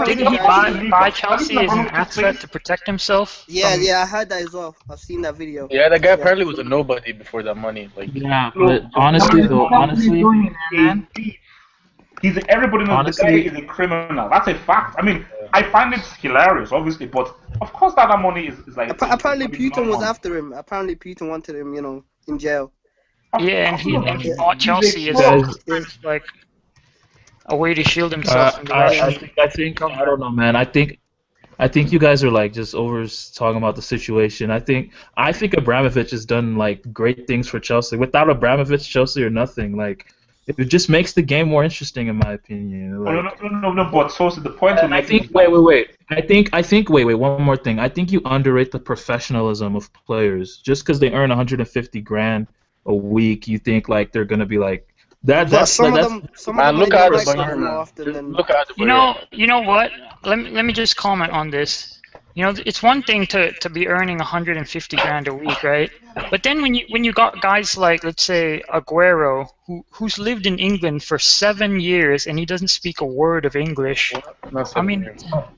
didn't he buy Chelsea as an asset to protect himself? Yeah, I heard that as well. I've seen that video. Yeah, that guy apparently was a nobody before that money. Like, Yeah, but honestly, Everybody knows the guy is a criminal. That's a fact. I mean, I find it hilarious, obviously, but of course that money is like. Apparently, Putin was after him. Apparently, Putin wanted him, in jail. Yeah, and he bought Chelsea as like a way to shield himself from the Russians. I don't know, man. I think you guys are like just over talking about the situation. I think Abramovich has done like great things for Chelsea. Without Abramovich, Chelsea are nothing. Like it just makes the game more interesting, in my opinion. Like, no. But so the point. And I think wait. I think wait. One more thing. I think you underrate the professionalism of players. Just because they earn 150 grand a week, you think like they're gonna be like. Look at the You know what? Let me just comment on this. It's one thing to be earning 150 grand a week, right? But then when you got guys like, let's say, Aguero, who's lived in England for 7 years and he doesn't speak a word of English. I mean, no.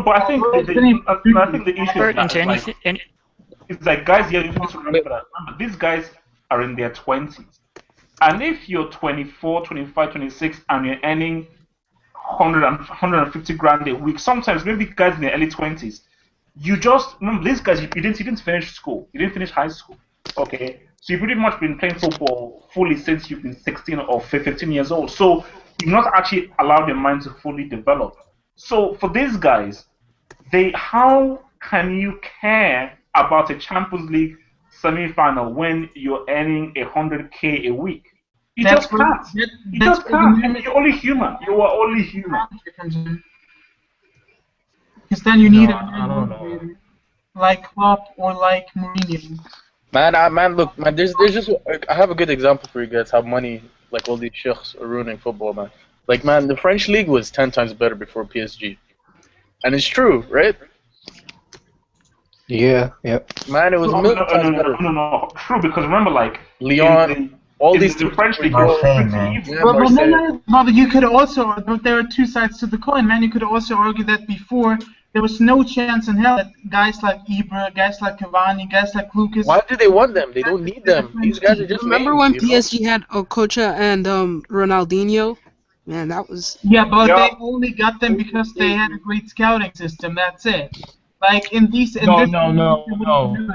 But I think the issue is like guys. Yeah, you need to remember that. These guys are in their 20s. And if you're 24, 25, 26 and you're earning 150 grand a week, sometimes maybe guys in their early 20s, you just remember these guys, you didn't finish school, you didn't finish high school. Okay? So you've pretty much been playing football fully since you've been 16 or 15 years old. So you've not actually allowed your mind to fully develop. So for these guys, how can you care about a Champions League semi-final when you're earning 100K a week? You just can't. You just can't. You're only human. You are only human. Because then you need a man like Klopp or like Mourinho. Man, look, man. There's just I have a good example for you guys how money, like all these sheikhs, are ruining football, man. Like, man, the French league was 10 times better before PSG, and it's true, right? Yeah, yep. Man, it was million times better. No. True, because remember, like Lyon, all these the French league. But you could also, but there are two sides to the coin, man. You could also argue that before there was no chance in hell that guys like Ibra, guys like Cavani, guys like Lucas. Why do they want them? They don't need them. These guys are just. Remember when PSG had Okocha and Ronaldinho? Man, that was. Yeah, but they only got them because they had a great scouting system. That's it. Like in these. No.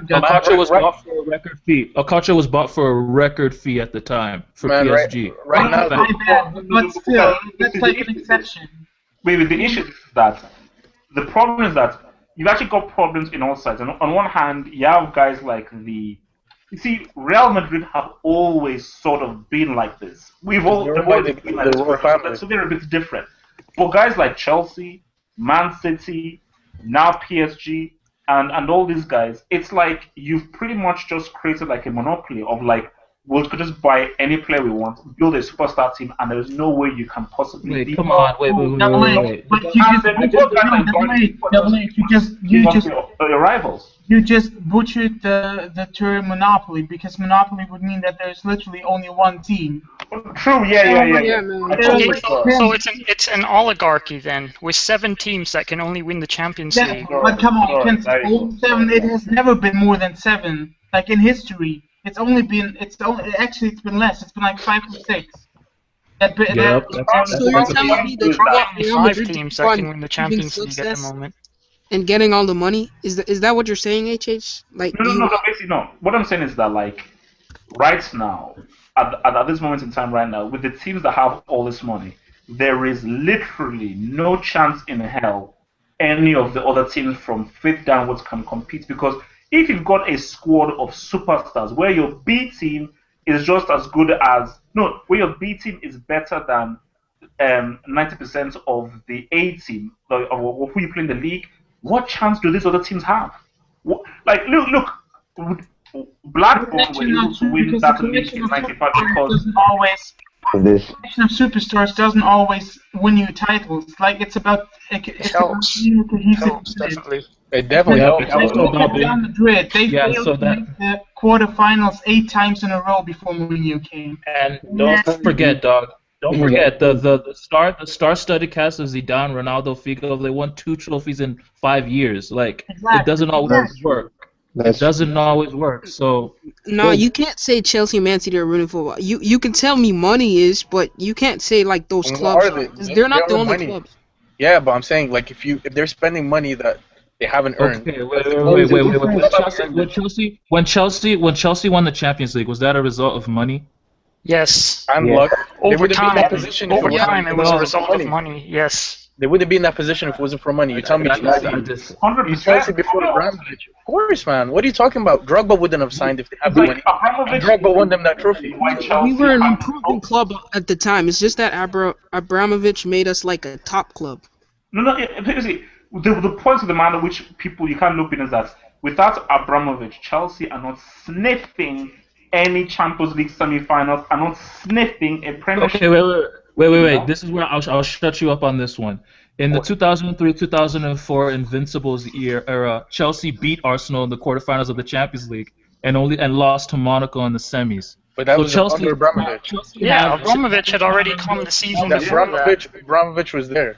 Okocha was bought for a record fee. Okocha was bought for a record fee at the time for PSG. Right now, but still, that's like an exception. Wait, the issue is that the problem is that you've actually got problems in all sides. And on one hand, you have guys like you see, Real Madrid have always sort of been like this. They've always been like this, so they're a bit different. But guys like Chelsea, Man City, now PSG, and all these guys, it's like you've pretty much just created like a monopoly of like, we could just buy any player we want, build a superstar team, and there's no way you can possibly. Wait, come on, wait. But your rivals. You just butchered the term monopoly, because monopoly would mean that there's literally only one team. True, yeah. So it's an oligarchy then, with 7 teams that can only win the Champions League. But come on, all 7. It has never been more than 7. Like in history, it's been less. It's been like 5 or 6. So you're telling me that you got 5 teams that can win the Champions League at the moment. And getting all the money? Is that what you're saying, HH? Like No, basically no. What I'm saying is that like right now, at this moment in time right now, with the teams that have all this money, there is literally no chance in hell any of the other teams from 5th downwards can compete, because if you've got a squad of superstars where your B team is just as good as where your B team is better than 90% of the A team of who you play in the league, what chance do these other teams have? Like, look, Blackburn were able to win because the that league collection in of '95 superstars because doesn't always This. collection of superstars doesn't always win you titles. Like it's about Helps. being a cohesive Helps, unit. definitely. It definitely Yeah, helps. it's Like, also look at about Real being. Madrid. They Yeah, failed so to that. make the quarterfinals 8 times in a row before Mourinho came. And don't forget, dog. Don't forget the star-studded cast of Zidane, Ronaldo, Figo. They won 2 trophies in 5 years. Like it Exactly. doesn't always work. It doesn't always work. So No, you can't say Chelsea, Man City are ruining football. You can tell me money is, but you can't say like those What clubs are are. they? 'Cause they're not They the are only money. clubs. Yeah, but I'm saying like if they're spending money that they haven't earned. okay, wait. When Chelsea won the Champions League, was that a result of money? Yes. And Yeah. luck. They Over wouldn't be in that time. position if Over it wasn't time, it was a for result of money. Yes. They wouldn't be in that position if it wasn't for money. You tell me Chelsea. 100%. Chelsea before Abramovich. Of course, man. What are you talking about? Drogba wouldn't have signed if they had the money. Abramovich Drogba won them that trophy. We were an improving club at the time. It's just that Abramovich made us like a top club. No. See, the point of the matter which people you can't look in is that without Abramovich, Chelsea are not sniffing any Champions League semi-finals, are not sniffing a Premiership. Okay, wait. This is where I'll shut you up on this one. In the 2003-2004 Invincibles era, Chelsea beat Arsenal in the quarterfinals of the Champions League and lost to Monaco in the semis. But that So was Chelsea, under Abramovich. Yeah, Abramovich had already come the season before that. Abramovich was there.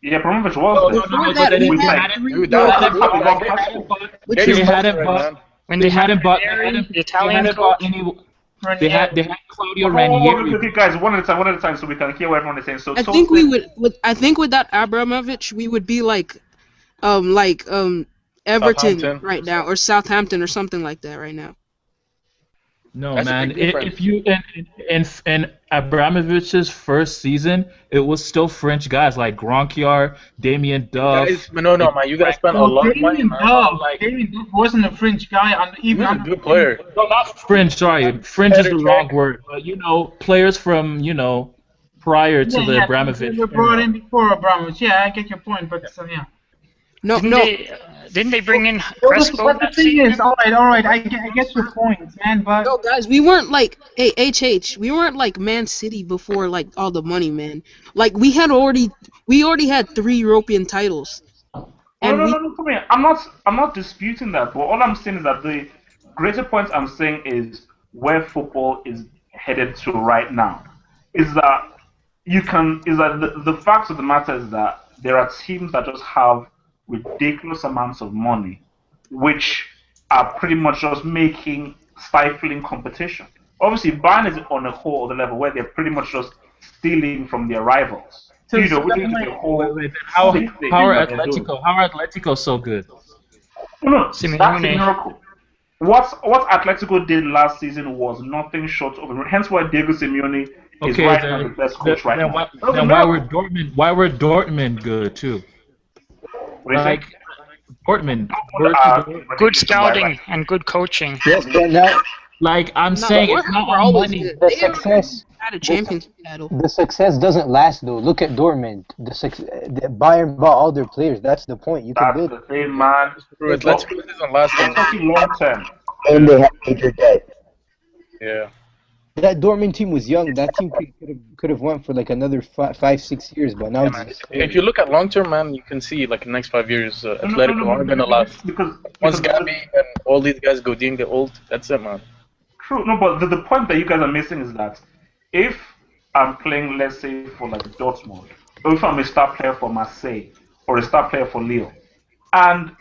Yeah, Abramovich was there. Before that, we had three Dude, World that Cup was finals. Get They your hadn't right, bought. man. When They they had hadn't bought. Ranieri, the They Italian hadn't coach. bought any. They had Claudio Oh, Ranieri. okay, guys, one at a time, so we can hear what everyone is saying. So I think we would. I think with that Abramovich, we would be like Everton Southampton. right now, or Southampton, or something like that right now. No, That's a man. big difference. If you in Abramovich's first season, it was still French guys like Gronkiar, Damien Duff. No, man. You guys spent a lot of money, Damien man. Duff. Like- Damien Duff wasn't a French guy He was a good player. No, not French. Sorry, French is the Better wrong check. word. But players from prior to the Abramovich. They were brought in before Abramovich. Yeah, I get your point, but yeah. No, Didn't they bring in But Crespo the that thing season? is, all right, I get your point, man. But no, guys, we weren't like we weren't like Man City before like all the money, man. Like we already had 3 European titles. And No, come here. I'm not disputing that, but all I'm saying is that the greater point I'm saying is where football is headed to right now. Is that the fact of the matter is that there are teams that just have ridiculous amounts of money, which are pretty much just stifling competition. Obviously, Bayern is on a whole other level where they're pretty much just stealing from their rivals. So Which is like- a whole How sick thing are that they're doing. Atletico so good? No, that's a Simeone. miracle. What Atletico did last season was nothing short of a hence why Diego Simeone is Okay, right now the best coach right then now. why, That was a then why miracle. were Dortmund good too? What do you Like think? Dortmund. Good scouting and good coaching. Yes, but now Like I'm No, saying, we're it's not always all money. good. the They success had a championship title. the success doesn't last though. Look at Dortmund. The Bayern bought all their players. That's the point. You can That's build. the thing, man. Atletico isn't lasting. We're talking long term. And they have major debt. Yeah. That Dortmund team was young. That team could have went for like another 5-6 years, but now it's If you look at long term, man, you can see like in the next 5 years, Atletico aren't gonna last. Once Gabby and all these guys go get old, that's it, man. True, no, but the point that you guys are missing is that if I'm playing, let's say, for like Dortmund, or if I'm a star player for Marseille, or a star player for Lille, and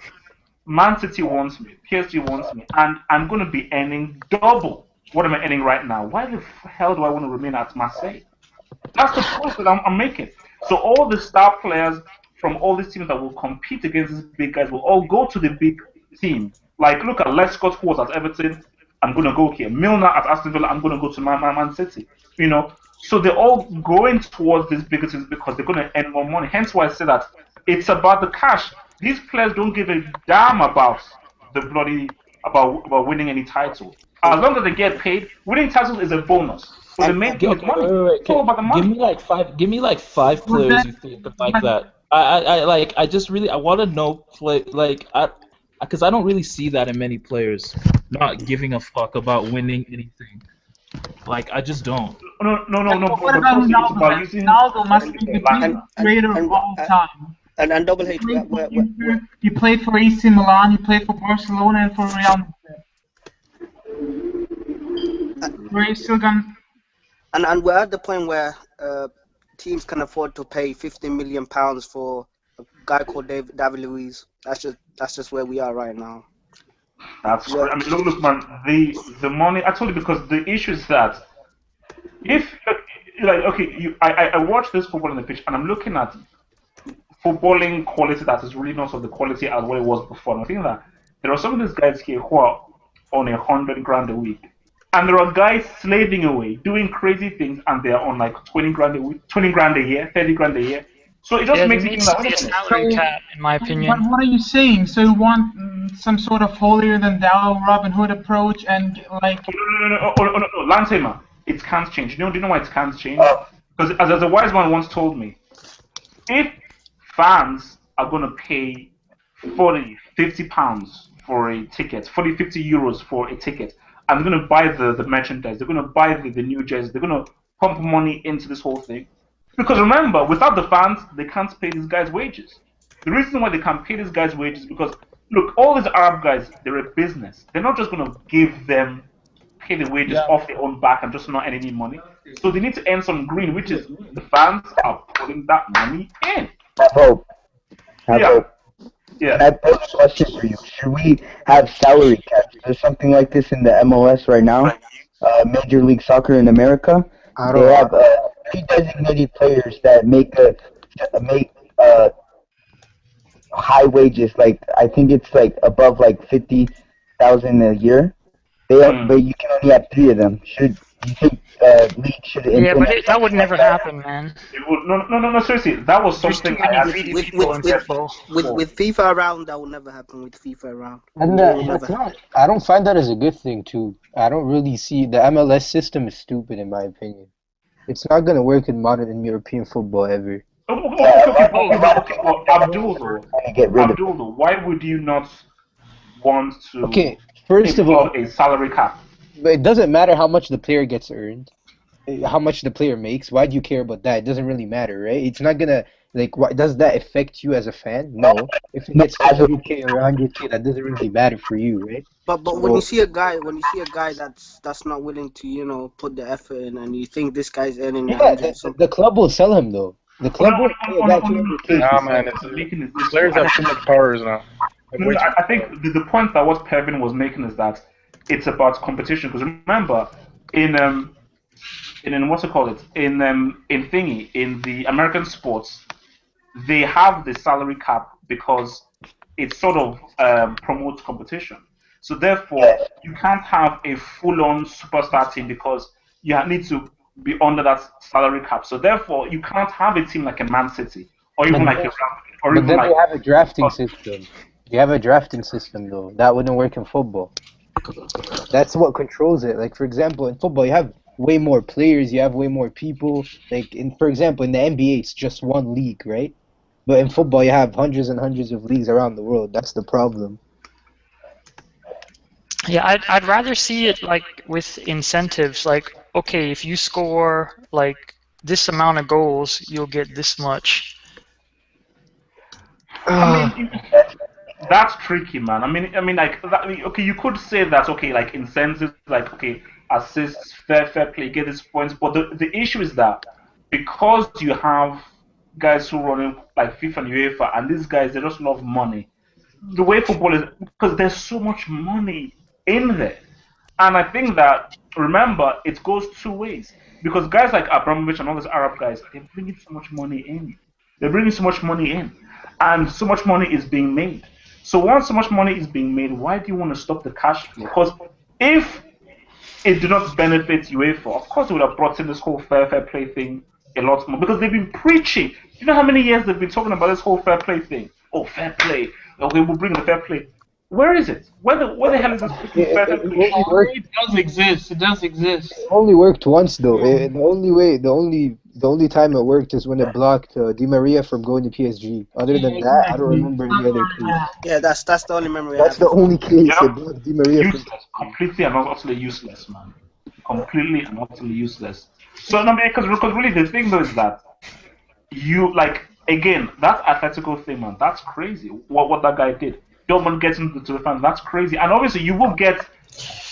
Man City wants me, PSG wants me, and I'm going to be earning double what am I earning right now, why the hell do I want to remain at Marseille? That's the point that I'm making. So all the star players from all these teams that will compete against these big guys will all go to the big team. Like, look at Les Scott, who was at Everton, I'm going to go here. Milner at Aston Villa, I'm going to go to Man City. So they're all going towards these bigger teams because they're going to earn more money. Hence why I say that it's about the cash. These players don't give a damn about about winning any title. As long as they get paid, winning titles is a bonus. So the main thing is money. It's all about the money. Give me like five players you think like that. I just really I want to know because I don't really see that in many players not giving a fuck about winning anything. Like I just don't. No. But what But about also, it's Ronaldo, about man? using. Ronaldo must be the Like, greatest creator of all time. And Double You H, played for Inter, you played for AC Milan, you played for Barcelona and for Real Madrid. Where you still gonna? and we're at the point where teams can afford to pay £50 million for a guy called David Luiz. That's just where we are right now. that's great. I mean, look, man. The money actually, because the issue is that if I watch this football on the pitch and I'm looking at footballing quality that is really not of the quality as what it was before. And I think that there are some of these guys here who are on 100 grand a week, and there are guys slaving away, doing crazy things, and they are on like 20 grand a week, 20 grand a year, 30 grand a year. So it just Yeah, there makes you think needs that to be a wait a minute. salary cap, in my But opinion. what are you saying? So you want some sort of holier than thou Robin Hood approach and like? No, Lansema, it can't change. Do you know why it can't change? Because as a wise man once told me, if fans are going to pay 40, 50 pounds for a ticket, 40, 50 euros for a ticket, and they're going to buy the merchandise, they're going to buy the new jerseys, they're going to pump money into this whole thing. Because remember, without the fans, they can't pay these guys' wages. The reason why they can't pay these guys' wages is because, look, all these Arab guys, they're a business. They're not just going to pay the wages off their own back and just not earn any money. So they need to earn some green, which is the fans are putting that money in. Have hope. Have Yeah. hope. Yeah. I pose a question for you. Should we have salary caps? There's something like this in the MLS right now, Major League Soccer in America. They have pre-designated players that make high wages. Like I think it's like above like 50,000 a year. But you can only have 3 of them. Should you think league should Yeah, implement but that would never happen, man. It would, no, seriously. That was There's too something I many actually greedy with people in football. with FIFA around, that will never happen. With FIFA around, And that's not. I don't find that as a good thing too. I don't really see the MLS system is stupid in my opinion. It's not gonna work in modern European football ever. Okay, well, Abdul, though, why would you not want to First of all, a salary cap? but it doesn't matter how much the player gets earned, how much the player makes. Why do you care about that? It doesn't really matter, right? It's not gonna does that affect you as a fan? No. If it gets 100K or 100K, that doesn't really matter for you, right? But when you see a guy that's not willing to put the effort in, and you think this guy's earning the club will sell him though. The club will pay that 200K. Nah, man, players have too much powers now. I think the point that what Pervin was making is that it's about competition. Because remember, in what's it called? In the American sports, they have the salary cap because it sort of promotes competition. So therefore, you can't have a full-on superstar team because you need to be under that salary cap. So therefore, you can't have a team like a Man City or even like a But then they have a drafting system. You have a drafting system though. That wouldn't work in football. That's what controls it. Like for example, in football, you have way more players. You have way more people. For example, in the NBA, it's just one league, right? But in football, you have hundreds and hundreds of leagues around the world. That's the problem. Yeah, I'd rather see it like with incentives. Like, okay, if you score like this amount of goals, you'll get this much. I mean, that's tricky, man. I mean, okay, you could say that, okay, like incentives, like, okay, assists, fair play, get these points. But the issue is that because you have guys who run in like FIFA and UEFA, and these guys, they just love money. The way football is, because there's so much money in there. And I think that, remember, it goes 2 ways. Because guys like Abramovich and all these Arab guys, they're bringing so much money in. And so much money is being made. So once so much money is being made, why do you want to stop the cash flow? Because if it did not benefit UEFA, of course they would have brought in this whole fair play thing a lot more. Because they've been preaching. Do you know how many years they've been talking about this whole fair play thing? Oh, fair play. Okay, we'll bring the fair play. Where is it? Where the hell is this fair play? It does exist. It does exist. It only worked once though. The only The only time it worked is when it blocked Di Maria from going to PSG. Other than that, I don't remember any other case. Yeah, that's the only memory I That's have. the only case Yeah. it blocked Di Maria from. Useless, completely and utterly useless, man. Completely and utterly useless. So, no, because really the thing though is that you like again that Atletico thing, man. That's crazy. What that guy did. Dortmund gets into the fans. That's crazy. And obviously you will get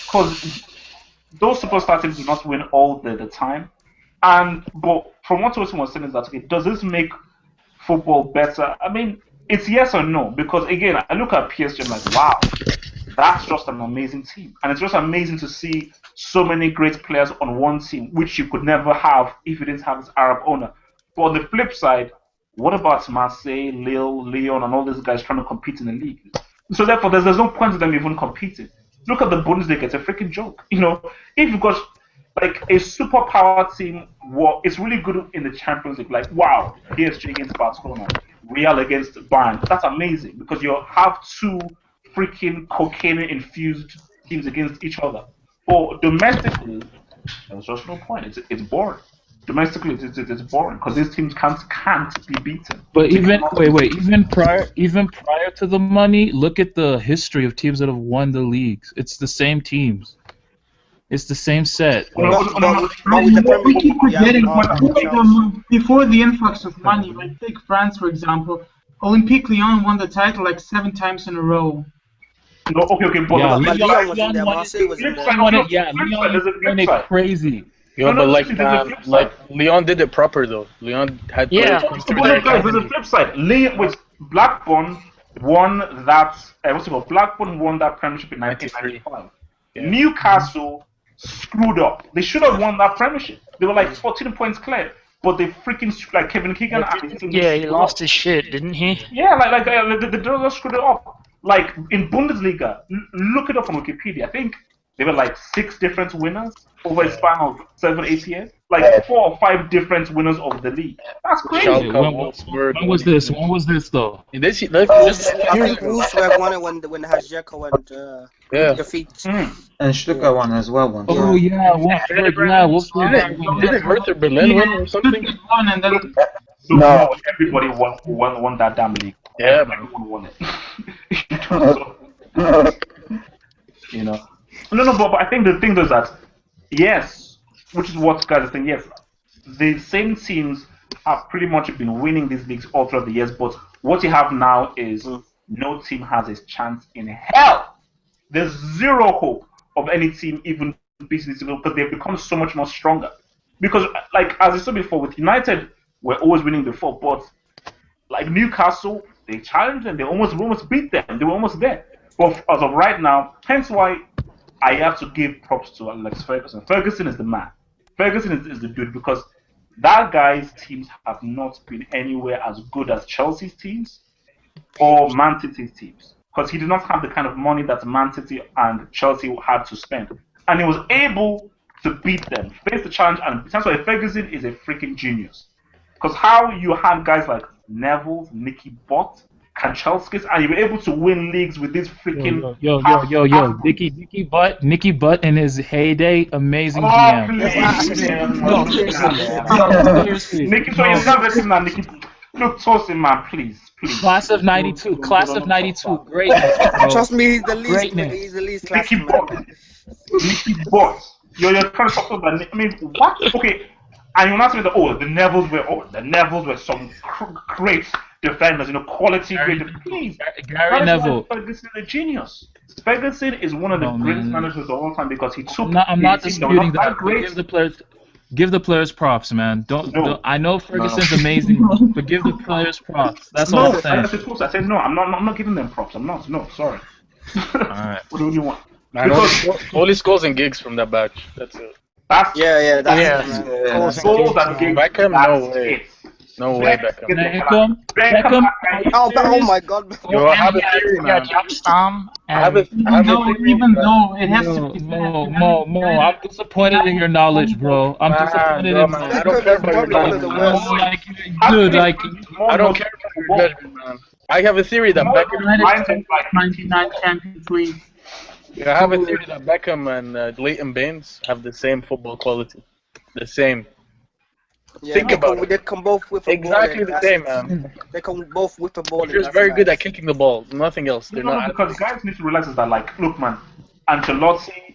because those superstar teams do not win all the time. But from what Wilson was saying is that okay, does this make football better? I mean, it's yes or no because again, I look at PSG and I'm like, wow, that's just an amazing team, and it's just amazing to see so many great players on one team, which you could never have if you didn't have this Arab owner. But on the flip side, what about Marseille, Lille, Lyon, and all these guys trying to compete in the league? So therefore, there's no point in them even competing. Look at the Bundesliga; it's a freaking joke. You know, if you've got like a superpower team, it's really good in the Champions League. Like, wow, PSG against Barcelona, Real against Bayern. That's amazing because you have two freaking cocaine-infused teams against each other. But domestically, there's just no point. It's boring. Domestically, it's boring because these teams can't be beaten. But even prior to the money, look at the history of teams that have won the leagues. It's the same teams. It's the same set. But with the Premier We keep League, yeah, forgetting Chelsea. before the influx of money, like take France for example. Olympique Lyon won the title like 7 times in a row. No, okay, but Yeah, But Lyon Lyon was in there, Marseille was in there. won it. Yeah, Lyon won it crazy. Yo, No, but there's a flip side. Leon did it proper though. Leon had Yeah. players But look, guys, there's a flip side. Blackburn won that. What's it called? Blackburn won that Premiership in 1995. Yeah. Newcastle screwed up. They should have won that Premiership. They were like 14 points clear, but they freaking like Kevin Keegan. And his team Yeah, he screwed lost up. his shit, didn't he? Yeah, they just screwed it up. Like in Bundesliga, look it up on Wikipedia. I think there were like 6 different winners over a span of 7-8 years. Like 4 or 5 different winners of the league. That's crazy. Schalke, When Wolfsburg. was this? When was this though? I think Wolfsburg won it when Hajjeko went Yeah. defeat. And Stuttgart won as well once. Oh yeah, Wolfsburg. Didn't Hertha Berlin win or something? Won and then So No. everybody won that damn league. Yeah, Everyone won it. You know. No, but I think the thing is that yes, which is what guys are saying. Yes, the same teams have pretty much been winning these leagues all throughout the years. But what you have now is no team has a chance in hell. There's zero hope of any team even beating this league because they've become so much more stronger. Because, like as I said before, with United, we're always winning before, but like Newcastle, they challenged them. They almost beat them. They were almost there. But as of right now, hence why I have to give props to Alex Ferguson. Ferguson is the man. Ferguson is the dude because that guy's teams have not been anywhere as good as Chelsea's teams or Man City's teams because he did not have the kind of money that Man City and Chelsea had to spend. And he was able to beat them, face the challenge, and that's why Ferguson is a freaking genius. Because how you had guys like Neville, Nicky Butt, Kanchelskis, and you were able to win leagues with this freaking Yo, Nicky Butt in his heyday, amazing Oh, GM. please. Nicky, so you're not listening now, Nicky. Look, toss him, man, please. Class of '92, great. Trust me, he's the least. Greatness. He's the least Nicky classic, Butt. man. Nicky Butt. You're trying to talk about. I mean, what? Okay, and you're not saying that. The Nevilles were some great defenders. Quality great defenders. Please, Gary Neville. Ferguson is a genius. Ferguson is one of the greatest managers of all time because he took. I'm not his team disputing not that. great. Give the players props, man. Don't. I know Ferguson's amazing, but give the players props. That's all I'm saying. I said no. I'm not giving them props. I'm not. No, sorry. All right. What do you want? Man, only scores and gigs from that batch. That's it. That's Yeah, that's Yeah. goals and gigs. Beckham, no That's way. it. No way, Beckham. Beckham. Oh my God. Yo, I have a theory, Yeah, man. Jobstam. I have a even though it has to be Mo, I'm disappointed in your knowledge, bro. I'm disappointed in man. I don't care about your judgment. I don't care about your judgment, man. I have a theory that Beckham. 99 Champions League. I have a theory that Beckham and Leighton Baines have the same football quality. The same. Yeah, Think about it. They can both whip a Exactly ball. the same, man. They can both whip a ball. They're just very good at kicking the ball. Nothing else. They're No, not. because guys need to realize is that, like, look, man, Ancelotti,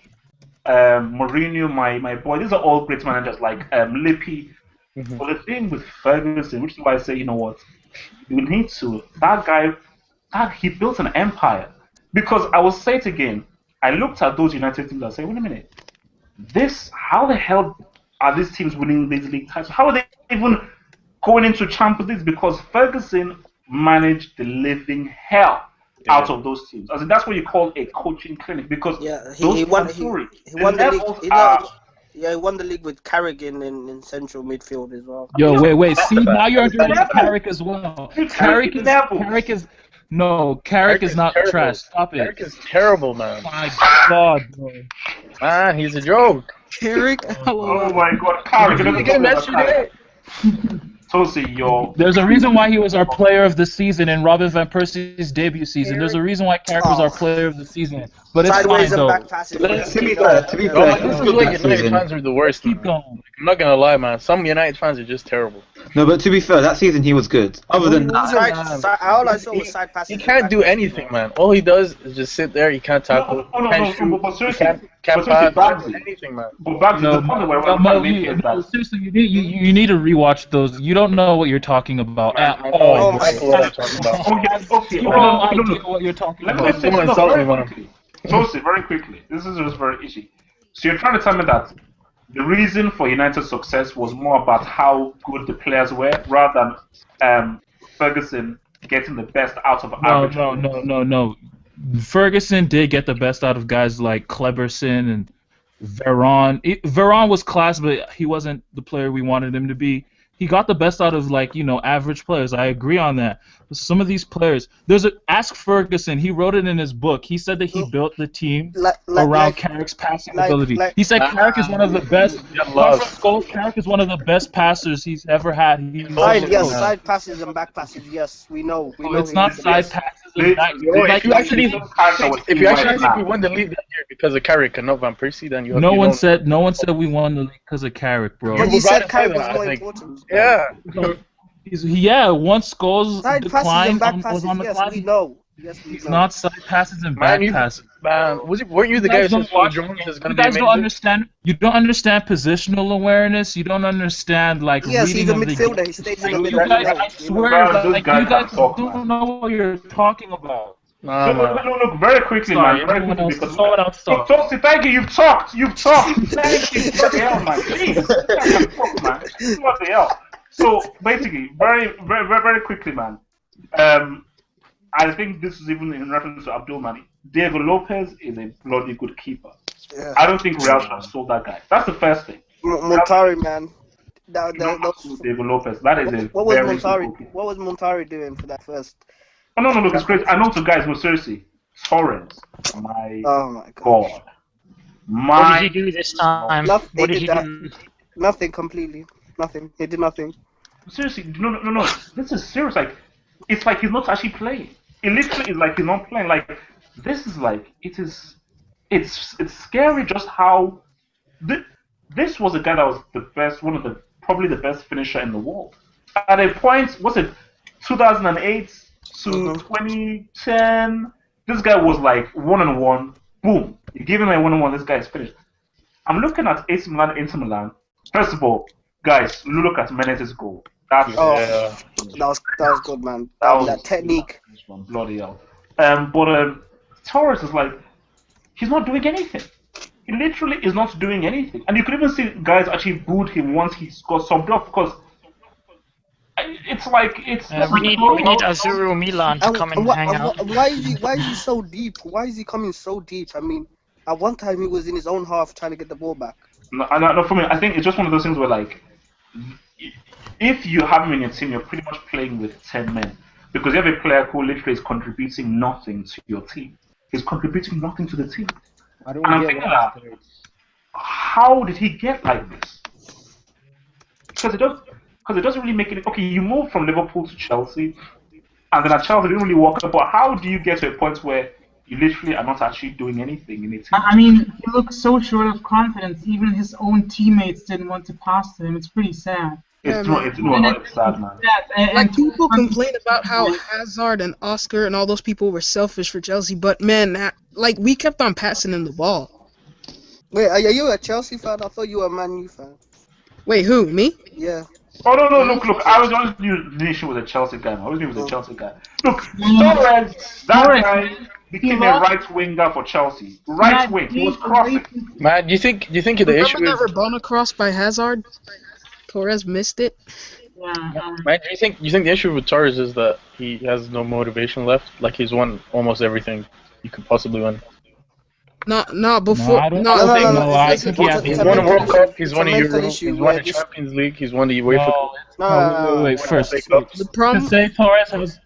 Mourinho, my boy, these are all great managers, like Lippi. But the thing with Ferguson, which is why I say, you know what, you need to, that guy, he built an empire. Because I will say it again, I looked at those United teams and said, wait a minute, how the hell are these teams winning these league titles? How are they even going into Champions League? Because Ferguson managed the living hell out of those teams. I mean, that's what you call a coaching clinic. Because he won the league. He won the league with Carrick in central midfield as well. Yo, wait. See, now you're underrating Carrick as well. Carrick is not terrible. trash. Stop it. Carrick is terrible, man. My God, bro. Man, he's a joke. Carrick. Oh my God, Carrick! There's a reason why he was our player of the season in Robin van Persie's debut season. There's a reason why Carrick was our player of the season. But it's fine, though. To be fair, This is why United fans are the worst. Keep going. I'm not gonna lie, man. Some United fans are just terrible. No, but to be fair, that season he was good. Other than that, all I saw was side passes. He can't do anything, man. All he does is just sit there. He can't tackle. Can't shoot. Can't pass. Anything, man. Seriously, you need to rewatch those. You don't know what you're talking about at all. I know what I'm talking about. You have no idea what you're talking about. Someone insult me, man. Toasty, very quickly. This is just very easy. So you're trying to tell me that the reason for United's success was more about how good the players were rather than Ferguson getting the best out of average. No. Ferguson did get the best out of guys like Kleberson and Veron. Veron was class, but he wasn't the player we wanted him to be. He got the best out of, like, average players. I agree on that. But some of these players, ask Ferguson. He wrote it in his book. He said that he built the team around Carrick's passing ability. He said Carrick is one of the best. Carrick is one of the best passers he's ever had. Side passes and back passes. Yes, we know. It's not side passes. If you actually think we won the league that year because of Carrick and not Van Persie, then no one said we won the league because of Carrick, bro. But you said Carrick was more important. Yeah. Once Scholes declined, was on the decline. We know. He's not side passes and back passes. Man, weren't you the guy who said Jones is going to be amazing? You don't understand positional awareness. You don't understand, like, reading he's a midfielder. He stays in the middle. I swear, you guys don't know what you're talking about. Look, very quickly, man. Very quickly, because someone else talk. Toasty, thank you. You've talked. Thank you. What the hell, man? Jeez. Man. What the hell? So basically, very, very, very quickly, man. I think this is even in reference to Abdul Mani. Diego Lopez is a bloody good keeper. Yeah. I don't think Real should have sold that guy. That's the first thing. Montari, man. Diego Lopez. That is what was Montari? What was Montari doing for that first? Oh, no, look, it's great. I know two guys who seriously. Torres. Oh my God. What did he do this time? What did he do? Nothing completely. Nothing. He did nothing. Seriously, no. This is serious. Like, it's like he's not actually playing. It literally is like he's not playing. Like, this is like it's scary just how this was a guy that was the best, probably the best finisher in the world. At a point, was it 2008 to 2010? This guy was like 1-on-1. Boom! You give him a 1-on-1, this guy is finished. I'm looking at AC Milan, Inter Milan. First of all, guys, look at Menezes' goal. That was good, man. That technique. Bloody hell. But Torres is like, he's not doing anything. He literally is not doing anything. And you could even see guys actually booed him once he got subbed off because it's like we need Azuru Milan to come and hang out. Why is he so deep? Why is he coming so deep? I mean, at one time he was in his own half trying to get the ball back. No, for me, I think it's just one of those things where, like, if you have him in your team, you're pretty much playing with 10 men. Because you have a player who literally is contributing nothing to your team. He's contributing nothing to the team. And I'm thinking that, how did he get like this? Because it doesn't really make it. Okay, you move from Liverpool to Chelsea, and then at Chelsea it didn't really work out. But how do you get to a point where you literally are not actually doing anything in a team? I mean, he looks so short of confidence. Even his own teammates didn't want to pass to him. It's pretty sad. Yeah, It's not. man. It's not. It's sad, man. Like people complain about how Hazard and Oscar and all those people were selfish for Chelsea, but man, like we kept on passing him the ball. Wait, are you a Chelsea fan? I thought you were a Man U fan. Wait, who? Me? Yeah. Oh no! Look! I was always knew the issue with a Chelsea guy. I always knew he was a Chelsea guy. Look, Torres, that guy became a right winger for Chelsea. Right wing. He was crossing. Man, do you think the issue Remember that is? Rabona cross by Hazard? Torres missed it. Man, do you think the issue with Torres is that he has no motivation left? Like he's won almost everything you could possibly win. No, before. I don't no, think no, I it's think he has. He's a won a mental World Cup. He's won a mental Euro. issue, He's won yeah, a Champions League. He's won the UEFA Cup. No. Wait, first. the problem. To say Torres has.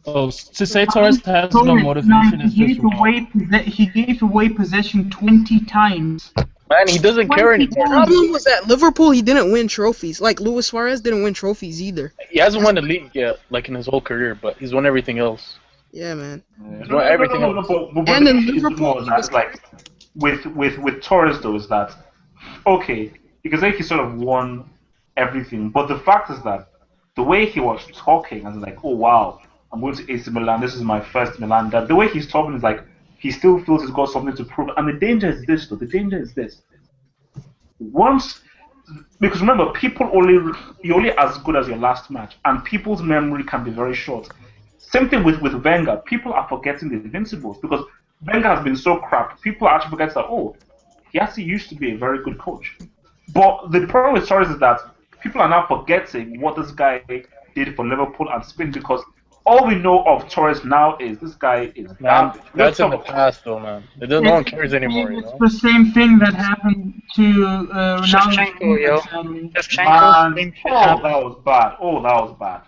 Oh, to say Torres has no motivation is just wrong. He gave away possession 20 times. Man, he doesn't care The anymore. problem was that Liverpool, he didn't win trophies. Like Luis Suarez didn't win trophies either. He hasn't won the league yet, like in his whole career, but he's won everything else. Yeah, man. He's won everything else. But And in the issue is Liverpool, more he that, was- like with Torres though is that okay, you can say he sort of won everything, but the fact is that the way he was talking and like, oh wow, I'm going to AC Milan, this is my first Milan. That the way he's talking is like he still feels he's got something to prove. And the danger is this though. The danger is this. Once, because remember, you're only as good as your last match, and people's memory can be very short. Same thing with Wenger. People are forgetting the Invincibles because Wenger has been so crap. People actually forget that he actually used to be a very good coach. But the problem with Torres is that people are now forgetting what this guy did for Liverpool and Spain because all we know of Torres now is this guy is Man, garbage. that's in the past, though, man. No one cares anymore, you It's know. the same thing that happened to Shevchenko, yo. Ronaldo. Shevchenko. Man, that was bad. Oh, that was bad.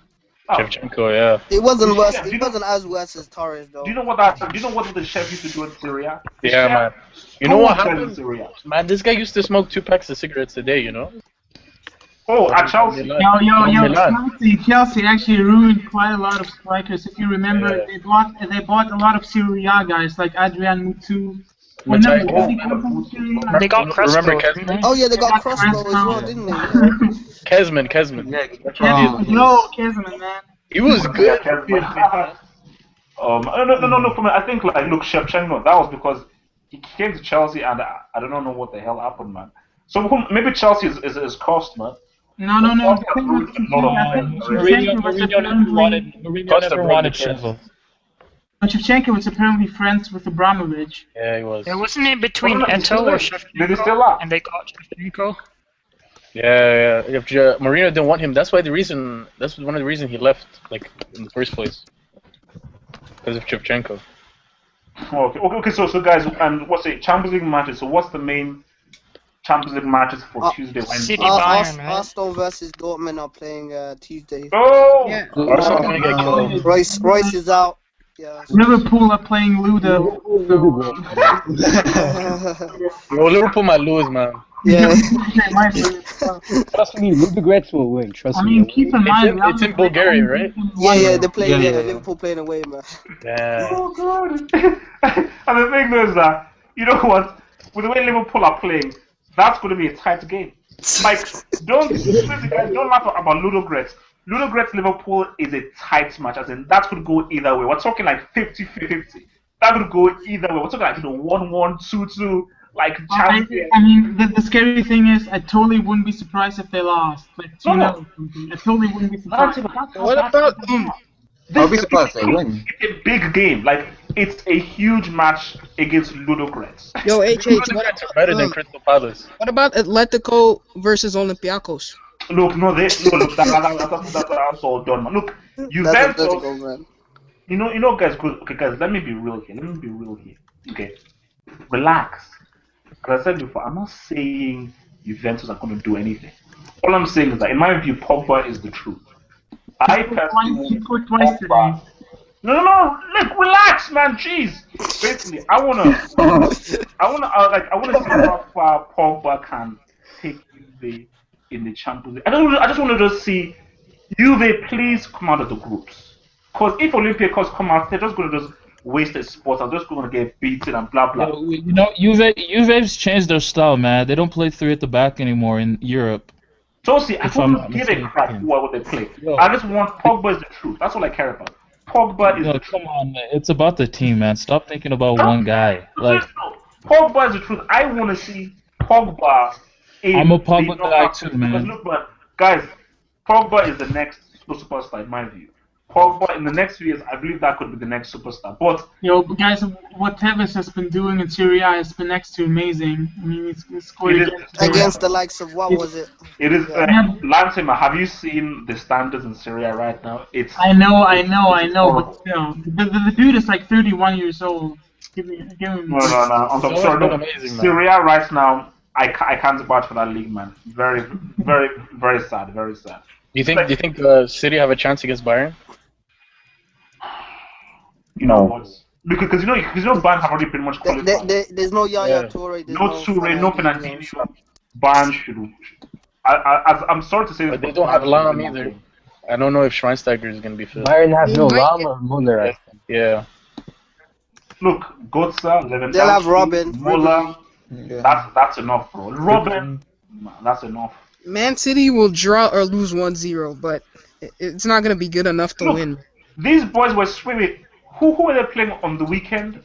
Shevchenko, yeah. It wasn't worse. It wasn't as worse as Torres though. Do you know what the chef used to do in Syria? The Yeah, chef man. You know what stole in happened? Syria. Man, this guy used to smoke 2 packs of cigarettes a day, you know? Oh, at Chelsea. Milan. Chelsea actually ruined quite a lot of strikers. If you remember, Yeah. they bought a lot of Serie A guys like Adrian Mutu. Mutai. Remember, did he come from Serie A? They got Crespo. Remember Kesman? Oh yeah, they got Crossbow as well, didn't they? Yeah. Kesman. Kesman, man. He was good. No. For me, I think look, Shevchenko. That was because he came to Chelsea, and I don't know what the hell happened, man. So maybe Chelsea is cost, man. No. Mourinho never wanted Shevchenko. But Shevchenko was apparently friends with Abramovich. Yeah, he was. Wasn't it between Eto or Shevchenko? They still are. And they got Shevchenko? Yeah. If Mourinho didn't want him, that's one of the reasons he left, like, in the first place. Because of Shevchenko. Okay. So guys, and what's it? Champions League matches. So what's the main Champions League matches for Tuesday, Wednesday? City Bayern, right? Arsenal versus Dortmund are playing Tuesday. Oh! Yeah. Arsenal gonna get killed. Royce is out. Yeah. Liverpool are playing Ludo. Bro, Liverpool might lose, man. Yeah. Trust me, Ludogorets will win. Trust I me. mean, keep in mind. It's in Bulgaria, right? Yeah, they're playing. Yeah. Liverpool playing away, man. Yeah. Oh god! And the thing is that you know what? With the way Liverpool are playing, that's going to be a tight game. Like, don't laugh about Ludogorets. Ludogorets Liverpool is a tight match, as in that could go either way. We're talking like 50-50. That could go either way. We're talking like 1-1, 2-2, like champions. I mean, the scary thing is, I totally wouldn't be surprised if they lost. Like, No. I totally wouldn't be surprised. What about I'll be surprised they win. It's a big game. Like, it's a huge match against Ludogorets. Yo, HH, Ludogorets are better than Crystal Palace? what about Atletico versus Olympiacos? Look, that's all done, man. Look, That's Juventus. Atletico, man. You know, guys. Okay, guys. Let me be real here. Okay, relax. Because I said before, I'm not saying Juventus are going to do anything. All I'm saying is that, in my view, Pogba is the truth. I personally He scored twice today. Pogba. No. Look, relax, man. Jeez. Basically, I wanna see how far Pogba can take Juve in the Champions League. I just want to just see Juve please come out of the groups. Because if Olympiacos come out, they're just going to just waste their spots. I'm just going to get beaten and blah blah. You know, Juve's changed their style, man. They don't play 3 at the back anymore in Europe. Chelsea, I if I'm don't not give a crap mistaken. what they play. Yo, I just want Pogba is the truth. That's all I care about. Pogba is yo, the come truth. on, man. It's about the team, man. Stop thinking about No, one guy. no, Like, seriously, no. Pogba is the truth. I want to see Pogba I'm a in the Pogba guy knockout too, phase because man. look, man, guys, Pogba is the next superstar in my view. Pogba in the next few years, I believe that could be the next superstar. But Yo, guys, what Tevez has been doing in Serie A has been next to amazing. I mean, he's scored it is again today. Against the likes of what was it? it is Yeah. Lansima, have you seen the standards in Syria right now? It's I know, it's but horrible. still, the dude is like 31 years old. Give him No, no, no. I'm It's always sorry. been No, amazing, man. Syria right now, I can't vouch for that league, man. Very, very, very sad. Very sad. Do you think City have a chance against Bayern? You know what? Because you know Bayern have already pretty much qualified. There's no Yaya Yeah. Toure. There's No Toure, no Fernandinho, so- Fernandinho. Bayern should. I'm sorry to say this, But they don't have Lam either. I don't know if Schweinsteiger is gonna be fit. Bayern have no Might Lam or Muller. I think. Yeah. Look, Götze, Lewandowski, They'll have Robin. Muller. Yeah. That's enough, bro. Robin, man, that's enough. Man City will draw or lose 1-0, but it's not gonna be good enough to Look, win. These boys were swimming. Who were they playing on the weekend?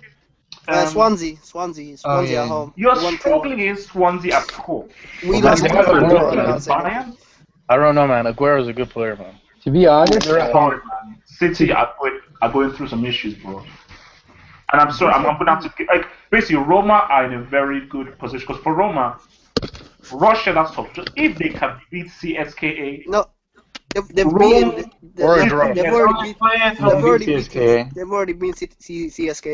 Swansea yeah. at home. You're 1-2. struggling against Swansea at home. We Well, lost man, they have a 1-2 good in player. that second. Bayern? I don't know, man. Aguero's a good player, man. To be honest, Sorry, man. City are going through some issues, bro. And I'm sorry, I'm gonna have to basically Roma are in a very good position because for Roma, Russia that's tough. Just if they can beat CSKA, No, they've Rome beaten. or a draw. They've already beat. They've already beat. CSKA. They've already beat CSK.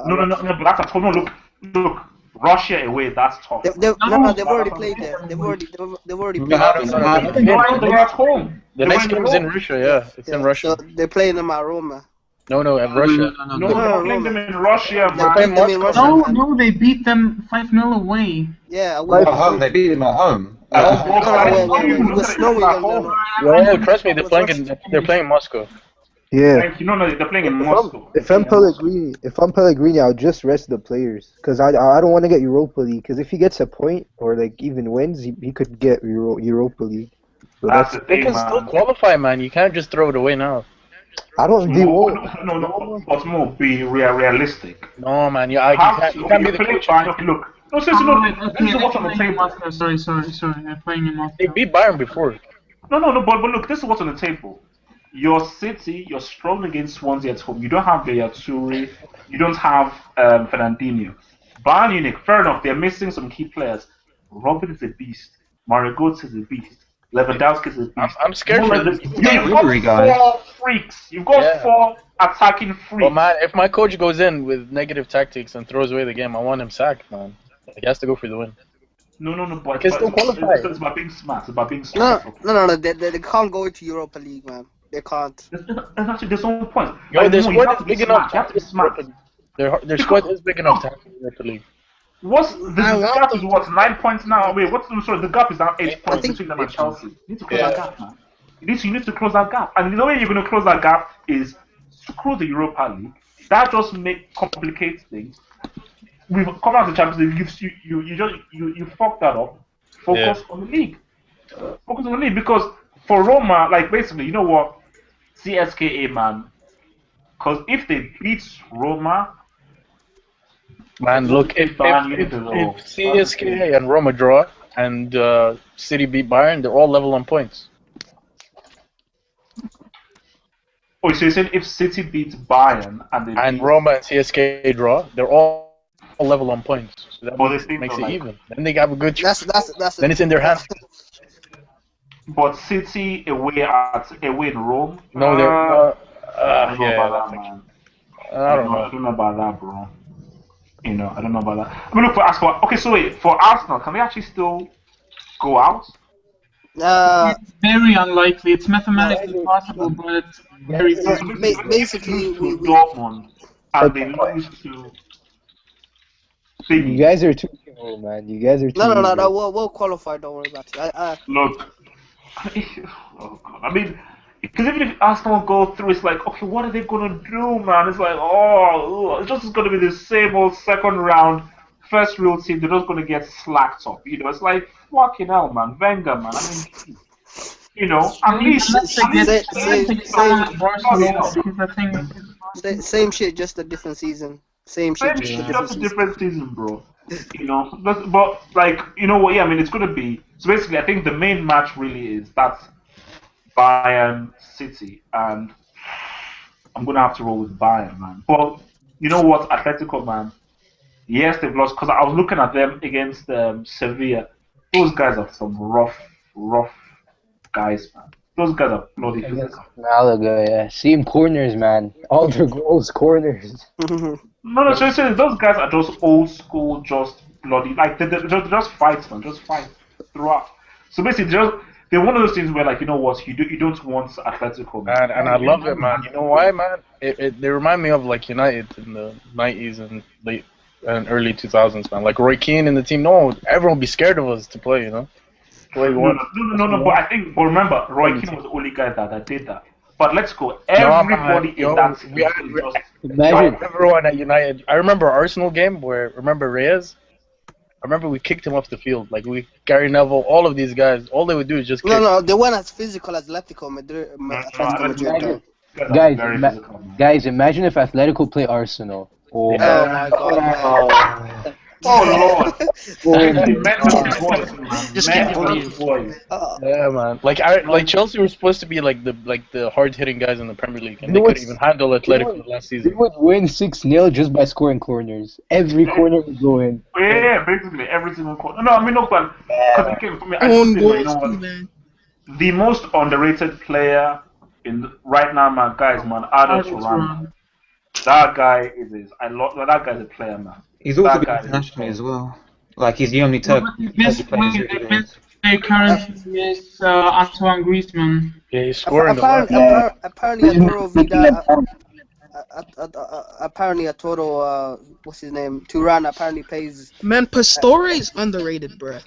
no, but that's a tough. No, look, Russia away, that's tough. They've already played there. They've already played. No, they're at home. The next game is in Russia, yeah. It's in Russia. So they're playing them at Roma. No, in Russia. No, they're playing them in Russia, They're man. playing them in Russia. No, they beat them 5-0 away. Yeah, At home, they beat them at home. we're snowing them. No. No, trust me, they're playing in Moscow. Yeah. Thank you. No, they're playing in Moscow. If I'm Pellegrini, I'll just rest the players because I don't want to get Europa League. Because if he gets a point or like even wins, he could get Europa League. So That's the They thing, can still man. qualify, man. You can't just throw it away now. I don't. They won't. No, but more be realistic. No, man. You How can't be the play coach. Bayern? Look, no, seriously, look. This is what's on the They're playing in table. Moscow. Sorry. They're playing in Moscow. They beat Bayern before. No, but look, this is what's on the table. Your City, you're struggling against Swansea at home. You don't have Yaya Toure. You don't have Fernandinho. Bayern Munich, fair enough, they're missing some key players. Robin is a beast. Mario Götze is a beast. Lewandowski is a beast. I'm scared for this. You've got four freaks. You've got four attacking freaks. Well, man, if my coach goes in with negative tactics and throws away the game, I want him sacked, man. He has to go for the win. No, but Can still qualify. it's about being smart. It's about being smart. No. They can't go into Europa League, man. They can't. There's no point. Yo, Like, their no, you squad have is to be big smart. enough. You have to be smart. Their squad is big enough to have the Europa League. The gap is what, 9 points now? Wait, sorry, the gap is now 8 points think- between them and Chelsea. You need to close that gap, man. You need to close that gap. And the way you're going to close that gap is screw the Europa League. That just complicates things. We've come out of the Champions League. You fucked that up. Focus on the league. Focus on the league because for Roma, like basically, you know what? CSKA, man. Because if they beat Roma, Man, look, if CSKA and Roma draw and City beat Bayern, they're all level on points. oh, so you're saying if City beats Bayern and Roma and CSKA draw, they're all level on points. So that But they makes think it like- even. Then they have a good chance. That's Then it's in their hands. But City away in Rome. No, they're. I don't know yeah, about that, man. I don't I know. don't know about that, bro. I don't know about that. I mean, look for Arsenal. Okay, so wait, for Arsenal, can we actually still go out? It's very unlikely. It's mathematically possible, but it's very basically to Dortmund and they lose to. You guys are too evil, man. You guys are too evil. No. We'll qualify. Don't worry about it. Look, oh God. I mean, because even if Arsenal go through, it's like, okay, what are they gonna do, man? It's like, it's just gonna be the same old second round first real team, they're just going to get slacked up. It's like, fucking hell, man. Wenger, man. I mean, at least. Same shit, just a different season. Same shit, just a different season, bro. But like, you know what? Yeah, I mean, it's gonna be. So basically, I think the main match really is that's Bayern City, and I'm gonna have to roll with Bayern, man. But you know what, Atletico, man. Yes, they've lost because I was looking at them against Sevilla. Those guys are some rough guys, man. Those guys are bloody physical. Malaga, yeah. Same corners, man. All their goals, corners. No, seriously, those guys are just old school, just bloody, like, they're just fights, man, just fight throughout. So basically, they're one of those things where, like, you know what, you don't want Atletico, man. And I love it, man. You know why, man? They remind me of, like, United in the 90s and late and early 2000s, man. Like, Roy Keane in the team, everyone would be scared of us to play, you know? No, but remember, Roy Keane was the only guy that did that. But let's go. Everybody in that team. Everyone at United. I remember Arsenal game remember Reyes? I remember we kicked him off the field. Like, Gary Neville, all of these guys, all they would do is just kick. No, they weren't as physical as Atletico Madrid. Guys, imagine if Atletico play Arsenal. Oh my God. Oh Lord! Just can't believe. Yeah, man. Like Chelsea were supposed to be like the hard hitting guys in the Premier League, and they couldn't even handle Atletico last season. They would win 6-0 just by scoring corners. Every corner would go in. Yeah, basically every single corner. No, I mean but because for me, I just think, you know what? The most underrated player right now, man, guys, man, Torres. That guy that guy's a player, man. He's also been international as well. Like, he's the only Turk. The best player currently is Antoine Griezmann. Yeah, he's scoring apparently Arturo Vidal. Apparently Arturo, what's his name? Turan apparently plays. Man, Pastore is underrated, bruh.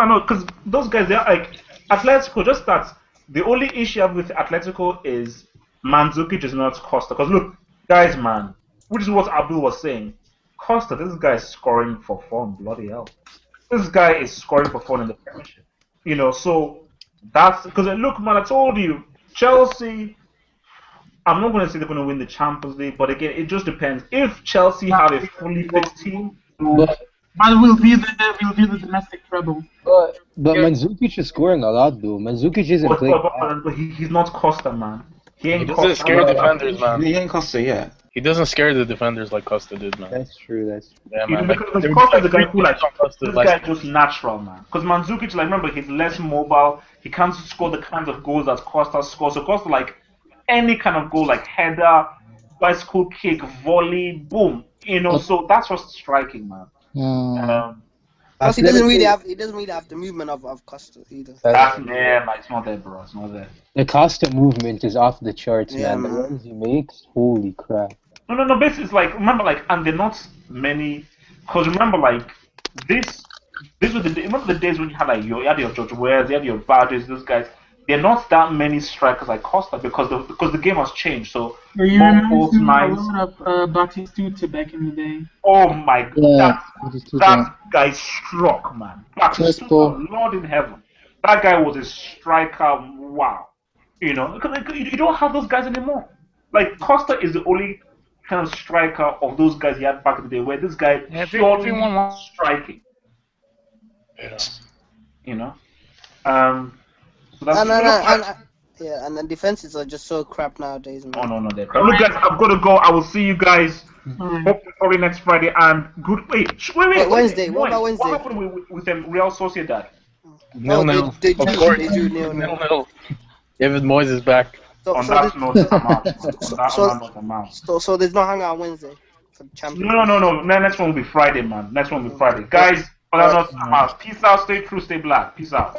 No, because those guys, they're like Atletico. Just that the only issue I have with Atletico is Mandzukic is not Costa. Because look, guys, man. Which is what Abdul was saying. Costa, this guy is scoring for fun, bloody hell. This guy is scoring for fun in the Premiership. So that's because look, man, I told you, Chelsea. I'm not going to say they're going to win the Champions League, but again, it just depends. If Chelsea have a fully fit team, but will be the domestic treble. But Mandzukic is scoring a lot, though. Mandzukic isn't playing. But he's not Costa, man. He doesn't scare defenders, man. He ain't Costa yet. He doesn't scare the defenders like Costa did, man. That's true. Yeah, man. Because Costa is the guy who this guy is just natural, man. Because Mandzukic, like, remember, he's less mobile. He can't score the kinds of goals that Costa scores. So Costa, like, any kind of goal, like header, bicycle kick, volley, boom. So that's what's striking, man. Plus, he doesn't really have the movement of Costa either. It's not there, bro. It's not there. The Costa movement is off the charts, man. The runs he makes, holy crap. No. Basically, it's like, remember, like, and they're not many. Because remember, like, this was remember the days when you had your George Weahs, you had your Rodgers, those guys. They're not that many strikers like Costa because the game has changed. So you remember a lot of Batistuta back in the day. Oh my God, that guy struck, man. Batistuta, Lord in heaven, that guy was a striker. Wow, you don't have those guys anymore. Like, Costa is the only kind of striker of those guys you had back in the day, where this guy purely striking. So that's and the defenses are just so crap nowadays, man. Oh no, they're crap. Look, guys, I've got to go. I will see you guys hopefully next Friday. And good. Wait, Wednesday. What about Wednesday? What happened with Real Sociedad? Nil. They drew 0-0. David Moyes is back. So there's no hangout on Wednesday for the Champions. No. Next one will be Friday, man. Next one will be Friday. Guys, peace out. Stay true. Stay black. Peace out.